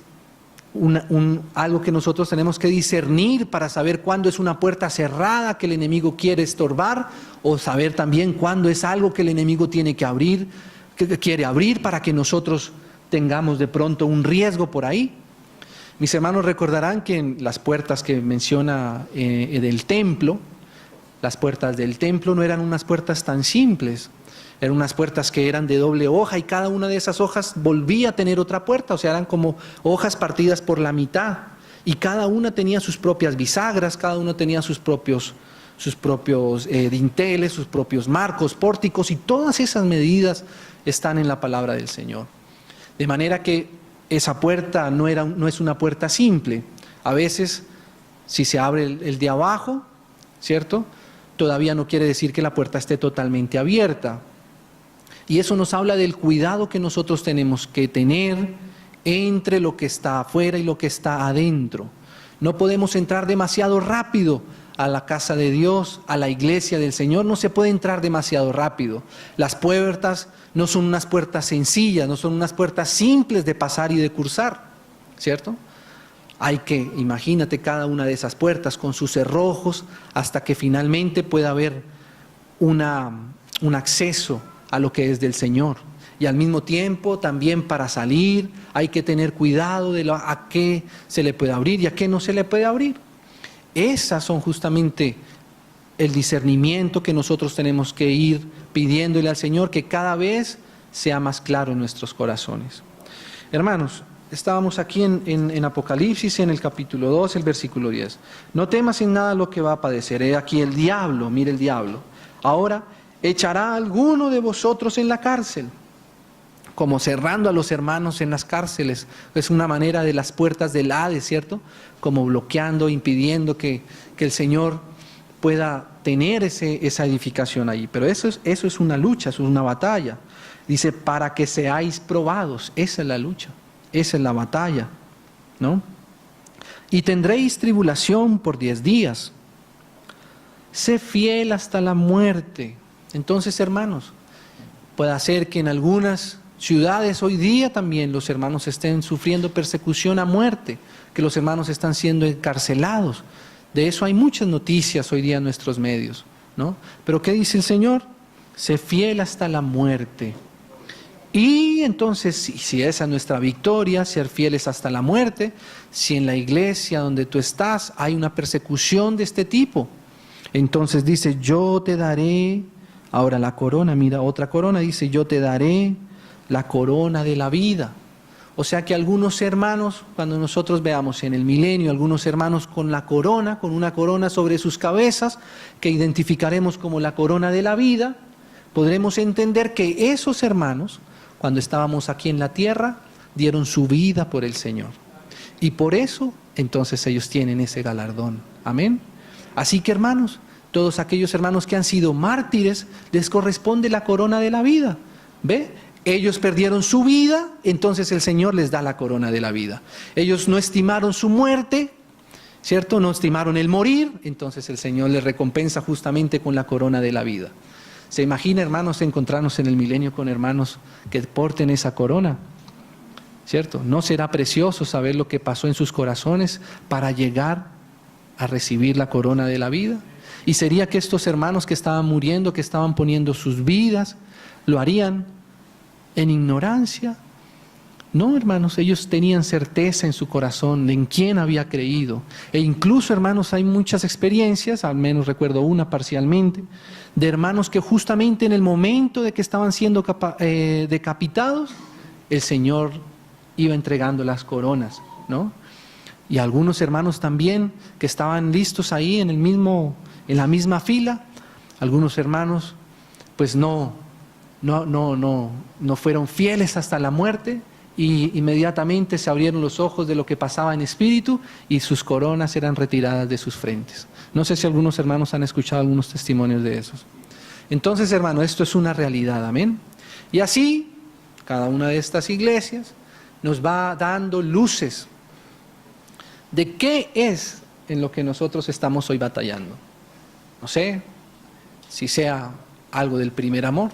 algo que nosotros tenemos que discernir para saber cuándo es una puerta cerrada que el enemigo quiere estorbar o saber también cuándo es algo que el enemigo tiene que abrir, que quiere abrir para que nosotros tengamos de pronto un riesgo por ahí. Mis hermanos recordarán que en las puertas que menciona del templo, las puertas del templo no eran unas puertas tan simples, eran unas puertas que eran de doble hoja y cada una de esas hojas volvía a tener otra puerta, o sea, eran como hojas partidas por la mitad y cada una tenía sus propias bisagras, cada una tenía sus propios dinteles, sus propios marcos, pórticos y todas esas medidas están en la palabra del Señor. De manera que esa puerta no es una puerta simple. A veces, si se abre el de abajo, ¿cierto? Todavía no quiere decir que la puerta esté totalmente abierta. Y eso nos habla del cuidado que nosotros tenemos que tener entre lo que está afuera y lo que está adentro. No podemos entrar demasiado rápido a la casa de Dios, a la iglesia del Señor, no se puede entrar demasiado rápido. Las puertas no son unas puertas sencillas, no son unas puertas simples de pasar y de cursar, ¿cierto? Hay que, imagínate cada una de esas puertas con sus cerrojos hasta que finalmente pueda haber un acceso a lo que es del Señor. Y al mismo tiempo también para salir hay que tener cuidado de a qué se le puede abrir y a qué no se le puede abrir. Esas son justamente el discernimiento que nosotros tenemos que ir pidiéndole al Señor que cada vez sea más claro en nuestros corazones. Hermanos, estábamos aquí en Apocalipsis, en el capítulo 2, el versículo 10. No temas en nada lo que va a padecer. He aquí el diablo, mire el diablo. Ahora echará a alguno de vosotros en la cárcel, como cerrando a los hermanos en las cárceles. Es una manera de las puertas del Hades, ¿cierto? Como bloqueando, impidiendo que el Señor pueda tener esa edificación ahí. Pero eso es una lucha, eso es una batalla. Dice, para que seáis probados. Esa es la lucha, esa es la batalla, ¿no? Y tendréis tribulación por 10 días. Sé fiel hasta la muerte. Entonces, hermanos, puede ser que en algunas ciudades hoy día también los hermanos estén sufriendo persecución a muerte, que los hermanos están siendo encarcelados. De eso hay muchas noticias hoy día en nuestros medios, ¿no? Pero ¿qué dice el Señor? Sé fiel hasta la muerte. Y entonces, si esa es nuestra victoria, ser fieles hasta la muerte, si en la iglesia donde tú estás hay una persecución de este tipo, entonces dice, yo te daré Ahora la corona, mira, otra corona dice, yo te daré la corona de la vida. O sea que algunos hermanos, cuando nosotros veamos en el milenio, algunos hermanos con la corona, con una corona sobre sus cabezas, que identificaremos como la corona de la vida, podremos entender que esos hermanos, cuando estábamos aquí en la tierra, dieron su vida por el Señor. Y por eso, entonces ellos tienen ese galardón. Amén. Así que hermanos, todos aquellos hermanos que han sido mártires, les corresponde la corona de la vida. ¿Ve? Ellos perdieron su vida, entonces el Señor les da la corona de la vida. Ellos no estimaron su muerte, ¿cierto? No estimaron el morir, entonces el Señor les recompensa justamente con la corona de la vida. ¿Se imagina, hermanos, encontrarnos en el milenio con hermanos que porten esa corona? ¿Cierto? ¿No será precioso saber lo que pasó en sus corazones para llegar a recibir la corona de la vida? ¿Y sería que estos hermanos que estaban muriendo, que estaban poniendo sus vidas, lo harían en ignorancia? No, hermanos, ellos tenían certeza en su corazón de en quién había creído. E incluso, hermanos, hay muchas experiencias, al menos recuerdo una parcialmente, de hermanos que justamente en el momento de que estaban siendo decapitados, el Señor iba entregando las coronas, ¿no? Y algunos hermanos también que estaban listos ahí en la misma fila, algunos hermanos pues no fueron fieles hasta la muerte y inmediatamente se abrieron los ojos de lo que pasaba en espíritu y sus coronas eran retiradas de sus frentes. No sé si algunos hermanos han escuchado algunos testimonios de esos. Entonces, hermano, esto es una realidad, amén. Y así, cada una de estas iglesias nos va dando luces de qué es en lo que nosotros estamos hoy batallando. No sé si sea algo del primer amor,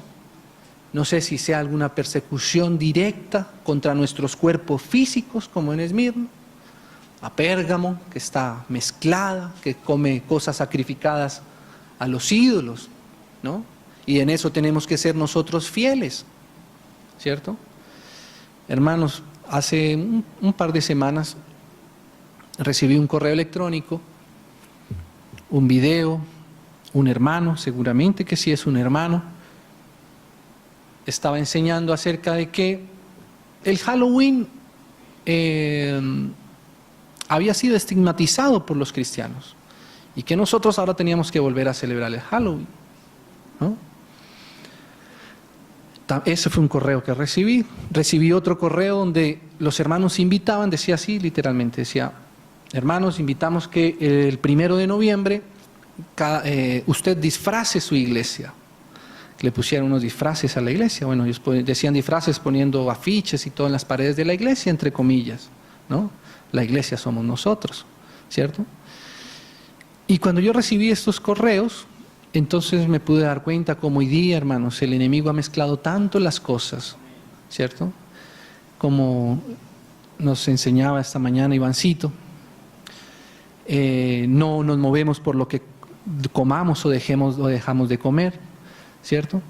no sé si sea alguna persecución directa contra nuestros cuerpos físicos, como en Esmirna, a Pérgamo, que está mezclada, que come cosas sacrificadas a los ídolos, ¿no? Y en eso tenemos que ser nosotros fieles, ¿cierto? Hermanos, hace un par de semanas recibí un correo electrónico, un video, un hermano, seguramente que sí es un hermano, estaba enseñando acerca de que el Halloween había sido estigmatizado por los cristianos y que nosotros ahora teníamos que volver a celebrar el Halloween, ¿no? Ese fue un correo que recibí. Recibí otro correo donde los hermanos invitaban, decía así literalmente, decía: hermanos, invitamos que el 1 de noviembre usted disfrace su iglesia. Que le pusieran unos disfraces a la iglesia. Bueno, ellos decían disfraces poniendo afiches y todo en las paredes de la iglesia, entre comillas, ¿no? La iglesia somos nosotros, ¿cierto? Y cuando yo recibí estos correos, entonces me pude dar cuenta cómo hoy día, hermanos, el enemigo ha mezclado tanto las cosas, ¿cierto? Como nos enseñaba esta mañana Ivancito, no nos movemos por lo que comamos o dejamos de comer, ¿cierto?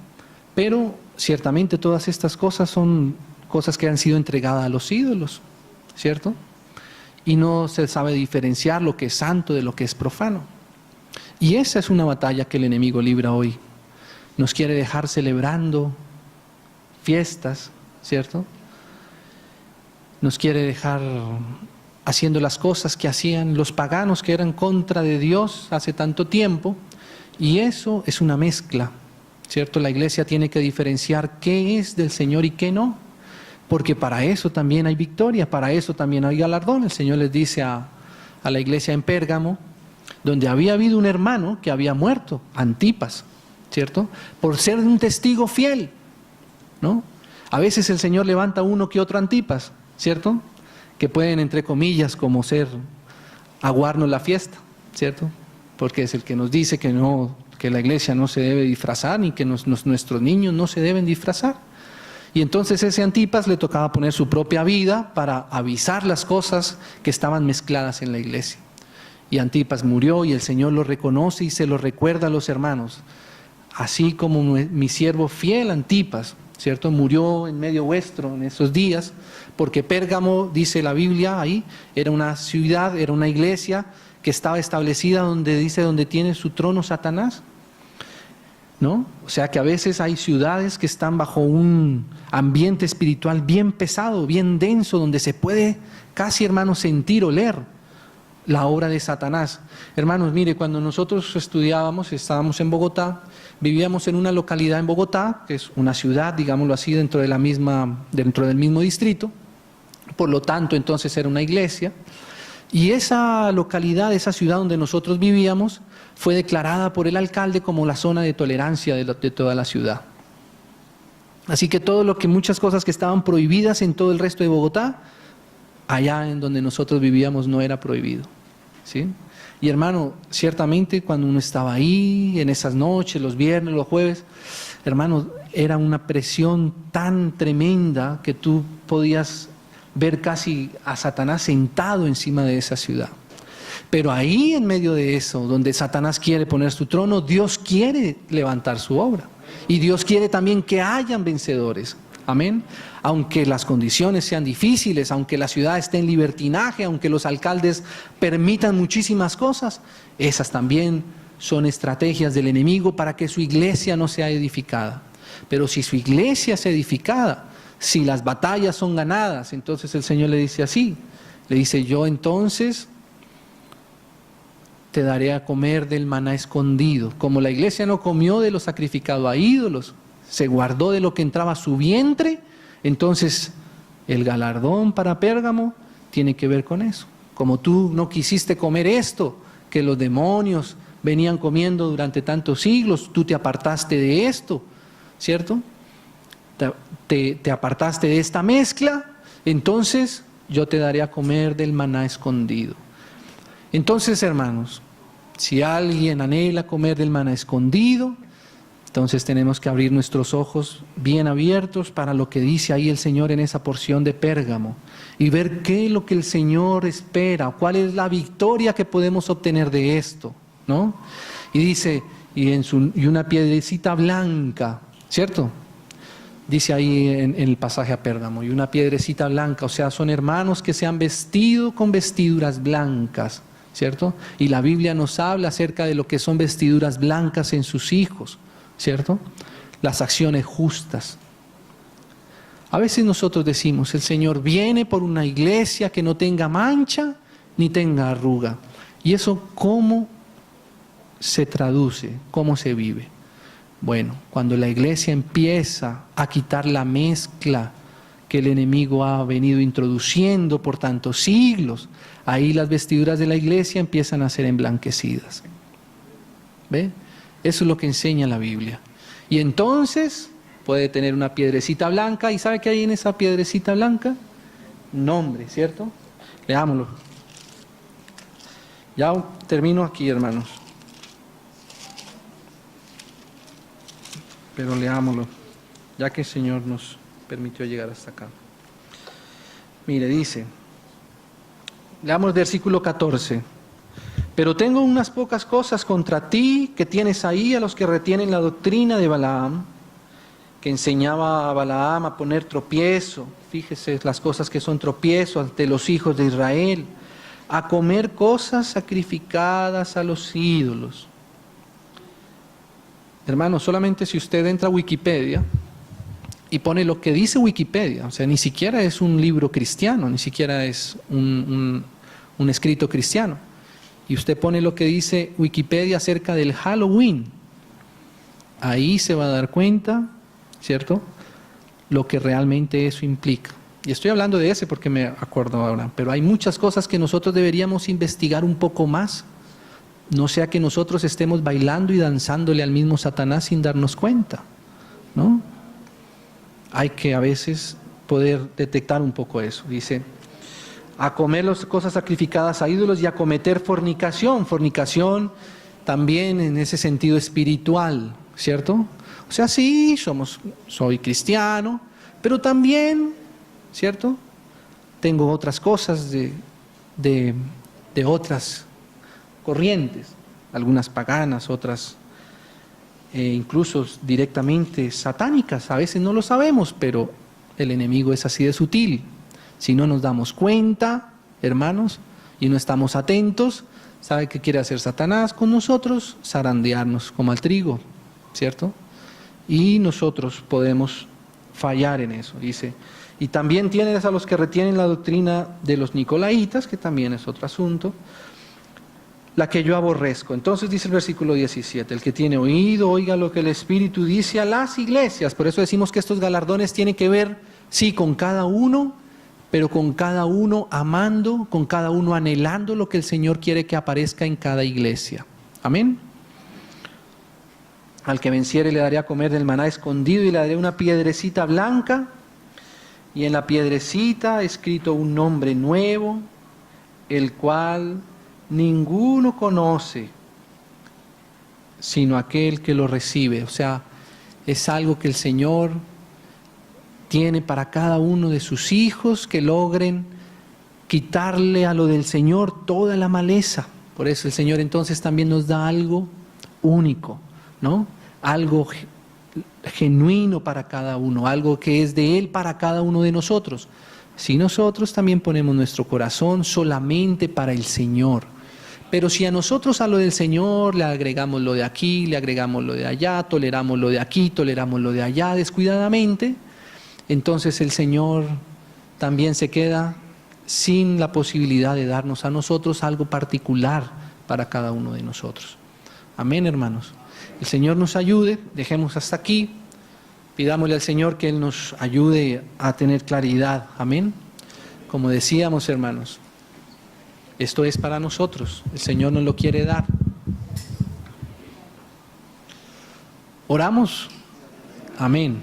Pero ciertamente todas estas cosas son cosas que han sido entregadas a los ídolos, ¿cierto? Y no se sabe diferenciar lo que es santo de lo que es profano. Y esa es una batalla que el enemigo libra hoy. Nos quiere dejar celebrando fiestas, ¿cierto? Nos quiere dejar haciendo las cosas que hacían los paganos que eran contra de Dios hace tanto tiempo. Y eso es una mezcla, ¿cierto? La iglesia tiene que diferenciar qué es del Señor y qué no. Porque para eso también hay victoria, para eso también hay galardón. El Señor les dice a la iglesia en Pérgamo, donde había habido un hermano que había muerto, Antipas, ¿cierto? Por ser un testigo fiel, ¿no? A veces el Señor levanta uno que otro Antipas, ¿cierto? Que pueden, entre comillas, como ser, aguarnos la fiesta, ¿cierto? Porque es el que nos dice que la iglesia no se debe disfrazar, ni que nuestros niños no se deben disfrazar. Y entonces ese Antipas le tocaba poner su propia vida para avisar las cosas que estaban mezcladas en la iglesia. Y Antipas murió y el Señor lo reconoce y se lo recuerda a los hermanos. Así como mi siervo fiel Antipas, ¿cierto? Murió en medio vuestro en esos días, porque Pérgamo, dice la Biblia ahí, era una ciudad, era una iglesia que estaba establecida donde dice, donde tiene su trono Satanás. ¿no? O sea que a veces hay ciudades que están bajo un ambiente espiritual bien pesado, bien denso, donde se puede casi, hermanos, sentir, oler la obra de Satanás. Hermanos, mire, cuando nosotros estudiábamos, estábamos en Bogotá, vivíamos en una localidad en Bogotá, que es una ciudad, digámoslo así, dentro del mismo distrito, por lo tanto, entonces era una iglesia, y esa localidad, esa ciudad donde nosotros vivíamos, fue declarada por el alcalde como la zona de tolerancia de toda la ciudad. Así que muchas cosas que estaban prohibidas en todo el resto de Bogotá, allá en donde nosotros vivíamos no era prohibido, ¿sí? Y hermano, ciertamente cuando uno estaba ahí, en esas noches, los viernes, los jueves, hermano, era una presión tan tremenda que tú podías ver casi a Satanás sentado encima de esa ciudad. Pero ahí en medio de eso, donde Satanás quiere poner su trono, Dios quiere levantar su obra. Y Dios quiere también que hayan vencedores. Amén. Aunque las condiciones sean difíciles, aunque la ciudad esté en libertinaje, aunque los alcaldes permitan muchísimas cosas, esas también son estrategias del enemigo para que su iglesia no sea edificada. Pero si su iglesia es edificada, si las batallas son ganadas, entonces el Señor le dice así, le dice: yo entonces te daré a comer del maná escondido. Como la iglesia no comió de lo sacrificado a ídolos, se guardó de lo que entraba a su vientre, entonces el galardón para Pérgamo tiene que ver con eso. Como tú no quisiste comer esto que los demonios venían comiendo durante tantos siglos, tú te apartaste de esto, ¿cierto? Te apartaste de esta mezcla, entonces yo te daré a comer del maná escondido. Entonces, hermanos, si alguien anhela comer del maná escondido, entonces tenemos que abrir nuestros ojos bien abiertos para lo que dice ahí el Señor en esa porción de Pérgamo y ver qué es lo que el Señor espera, cuál es la victoria que podemos obtener de esto, ¿no? Y dice, y una piedrecita blanca, ¿cierto? Dice ahí en el pasaje a Pérgamo, y una piedrecita blanca, o sea, son hermanos que se han vestido con vestiduras blancas, ¿cierto? Y la Biblia nos habla acerca de lo que son vestiduras blancas en sus hijos, ¿cierto? Las acciones justas. A veces nosotros decimos, el Señor viene por una iglesia que no tenga mancha ni tenga arruga. ¿Y eso cómo se traduce? ¿Cómo se vive? Bueno, cuando la iglesia empieza a quitar la mezcla que el enemigo ha venido introduciendo por tantos siglos, ahí las vestiduras de la iglesia empiezan a ser emblanquecidas. ¿Ve? Eso es lo que enseña la Biblia. Y entonces puede tener una piedrecita blanca. ¿Y sabe qué hay en esa piedrecita blanca? Nombre, ¿cierto? Leámoslo. Ya termino aquí, hermanos. Pero leámoslo, ya que el Señor nos permitió llegar hasta acá. Mire, dice, leamos el versículo 14. Pero tengo unas pocas cosas contra ti que tienes ahí a los que retienen la doctrina de Balaam, que enseñaba a Balaam a poner tropiezo, fíjese las cosas que son tropiezo ante los hijos de Israel, a comer cosas sacrificadas a los ídolos. Hermano, solamente si usted entra a Wikipedia y pone lo que dice Wikipedia, o sea, ni siquiera es un libro cristiano, ni siquiera es un escrito cristiano, y usted pone lo que dice Wikipedia acerca del Halloween, ahí se va a dar cuenta, ¿cierto?, lo que realmente eso implica. Y estoy hablando de ese porque me acuerdo ahora, pero hay muchas cosas que nosotros deberíamos investigar un poco más. No sea que nosotros estemos bailando y danzándole al mismo Satanás sin darnos cuenta, ¿no? Hay que a veces poder detectar un poco eso. Dice, a comer las cosas sacrificadas a ídolos y a cometer fornicación. Fornicación también en ese sentido espiritual, ¿cierto? O sea, sí, soy cristiano, pero también, ¿cierto?, tengo otras cosas de otras corrientes, algunas paganas, otras incluso directamente satánicas. A veces no lo sabemos, pero el enemigo es así de sutil. Si no nos damos cuenta, hermanos, y no estamos atentos, ¿sabe qué quiere hacer Satanás con nosotros? Zarandearnos como al trigo, ¿cierto? Y nosotros podemos fallar en eso, dice. Y también tienes a los que retienen la doctrina de los nicolaitas, que también es otro asunto, la que yo aborrezco. Entonces dice el versículo 17, el que tiene oído, oiga lo que el Espíritu dice a las iglesias. Por eso decimos que estos galardones tienen que ver, sí, con cada uno, pero con cada uno amando, con cada uno anhelando lo que el Señor quiere que aparezca en cada iglesia. Amén. Al que venciere le daré a comer del maná escondido y le daré una piedrecita blanca, y en la piedrecita escrito un nombre nuevo, el cual ninguno conoce, sino aquel que lo recibe. O sea, es algo que el Señor tiene para cada uno de sus hijos, que logren quitarle a lo del Señor toda la maleza. Por eso el Señor entonces también nos da algo único, ¿no? Algo genuino para cada uno, algo que es de Él para cada uno de nosotros. Si nosotros también ponemos nuestro corazón solamente para el Señor, pero si a nosotros a lo del Señor le agregamos lo de aquí, le agregamos lo de allá, toleramos lo de aquí, toleramos lo de allá descuidadamente, entonces el Señor también se queda sin la posibilidad de darnos a nosotros algo particular para cada uno de nosotros. Amén, hermanos. El Señor nos ayude, dejemos hasta aquí, pidámosle al Señor que Él nos ayude a tener claridad. Amén. Como decíamos, hermanos, esto es para nosotros, el Señor nos lo quiere dar. Oramos. Amén.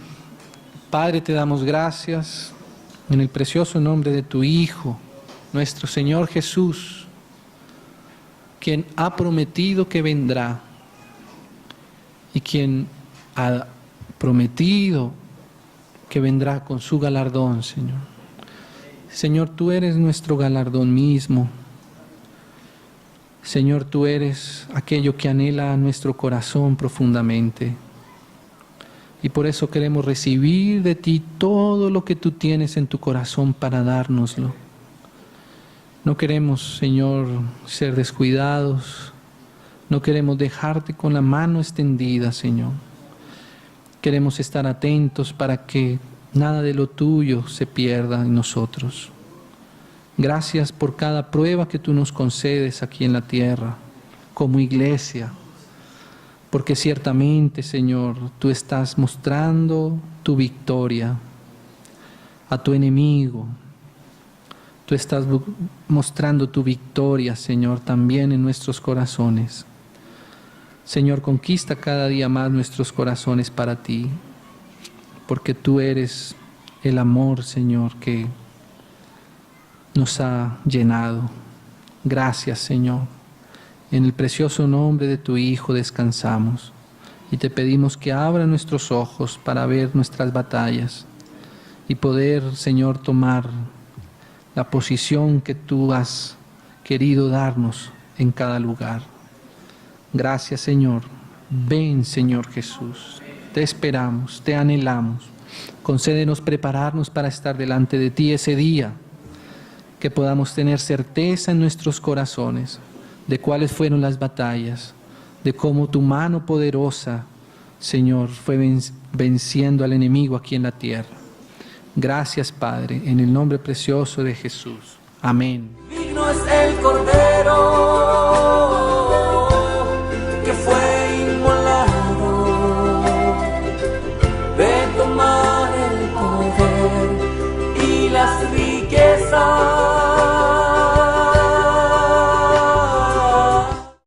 Padre, te damos gracias en el precioso nombre de tu Hijo, nuestro Señor Jesús, quien ha prometido que vendrá y quien ha prometido que vendrá con su galardón, Señor. Señor, tú eres nuestro galardón mismo. Señor, tú eres aquello que anhela nuestro corazón profundamente. Y por eso queremos recibir de ti todo lo que tú tienes en tu corazón para dárnoslo. No queremos, Señor, ser descuidados. No queremos dejarte con la mano extendida, Señor. Queremos estar atentos para que nada de lo tuyo se pierda en nosotros. Gracias por cada prueba que tú nos concedes aquí en la tierra, como iglesia. Porque ciertamente, Señor, tú estás mostrando tu victoria a tu enemigo. Tú estás mostrando tu victoria, Señor, también en nuestros corazones. Señor, conquista cada día más nuestros corazones para ti, porque tú eres el amor, Señor, que nos ha llenado. Gracias, Señor. En el precioso nombre de tu Hijo descansamos y te pedimos que abra nuestros ojos para ver nuestras batallas y poder, Señor, tomar la posición que tú has querido darnos en cada lugar. Gracias, Señor. Ven, Señor Jesús. Te esperamos, te anhelamos. Concédenos prepararnos para estar delante de ti ese día, que podamos tener certeza en nuestros corazones de cuáles fueron las batallas, de cómo tu mano poderosa, Señor, fue venciendo al enemigo aquí en la tierra. Gracias, Padre, en el nombre precioso de Jesús. Amén. Digno es el Cordero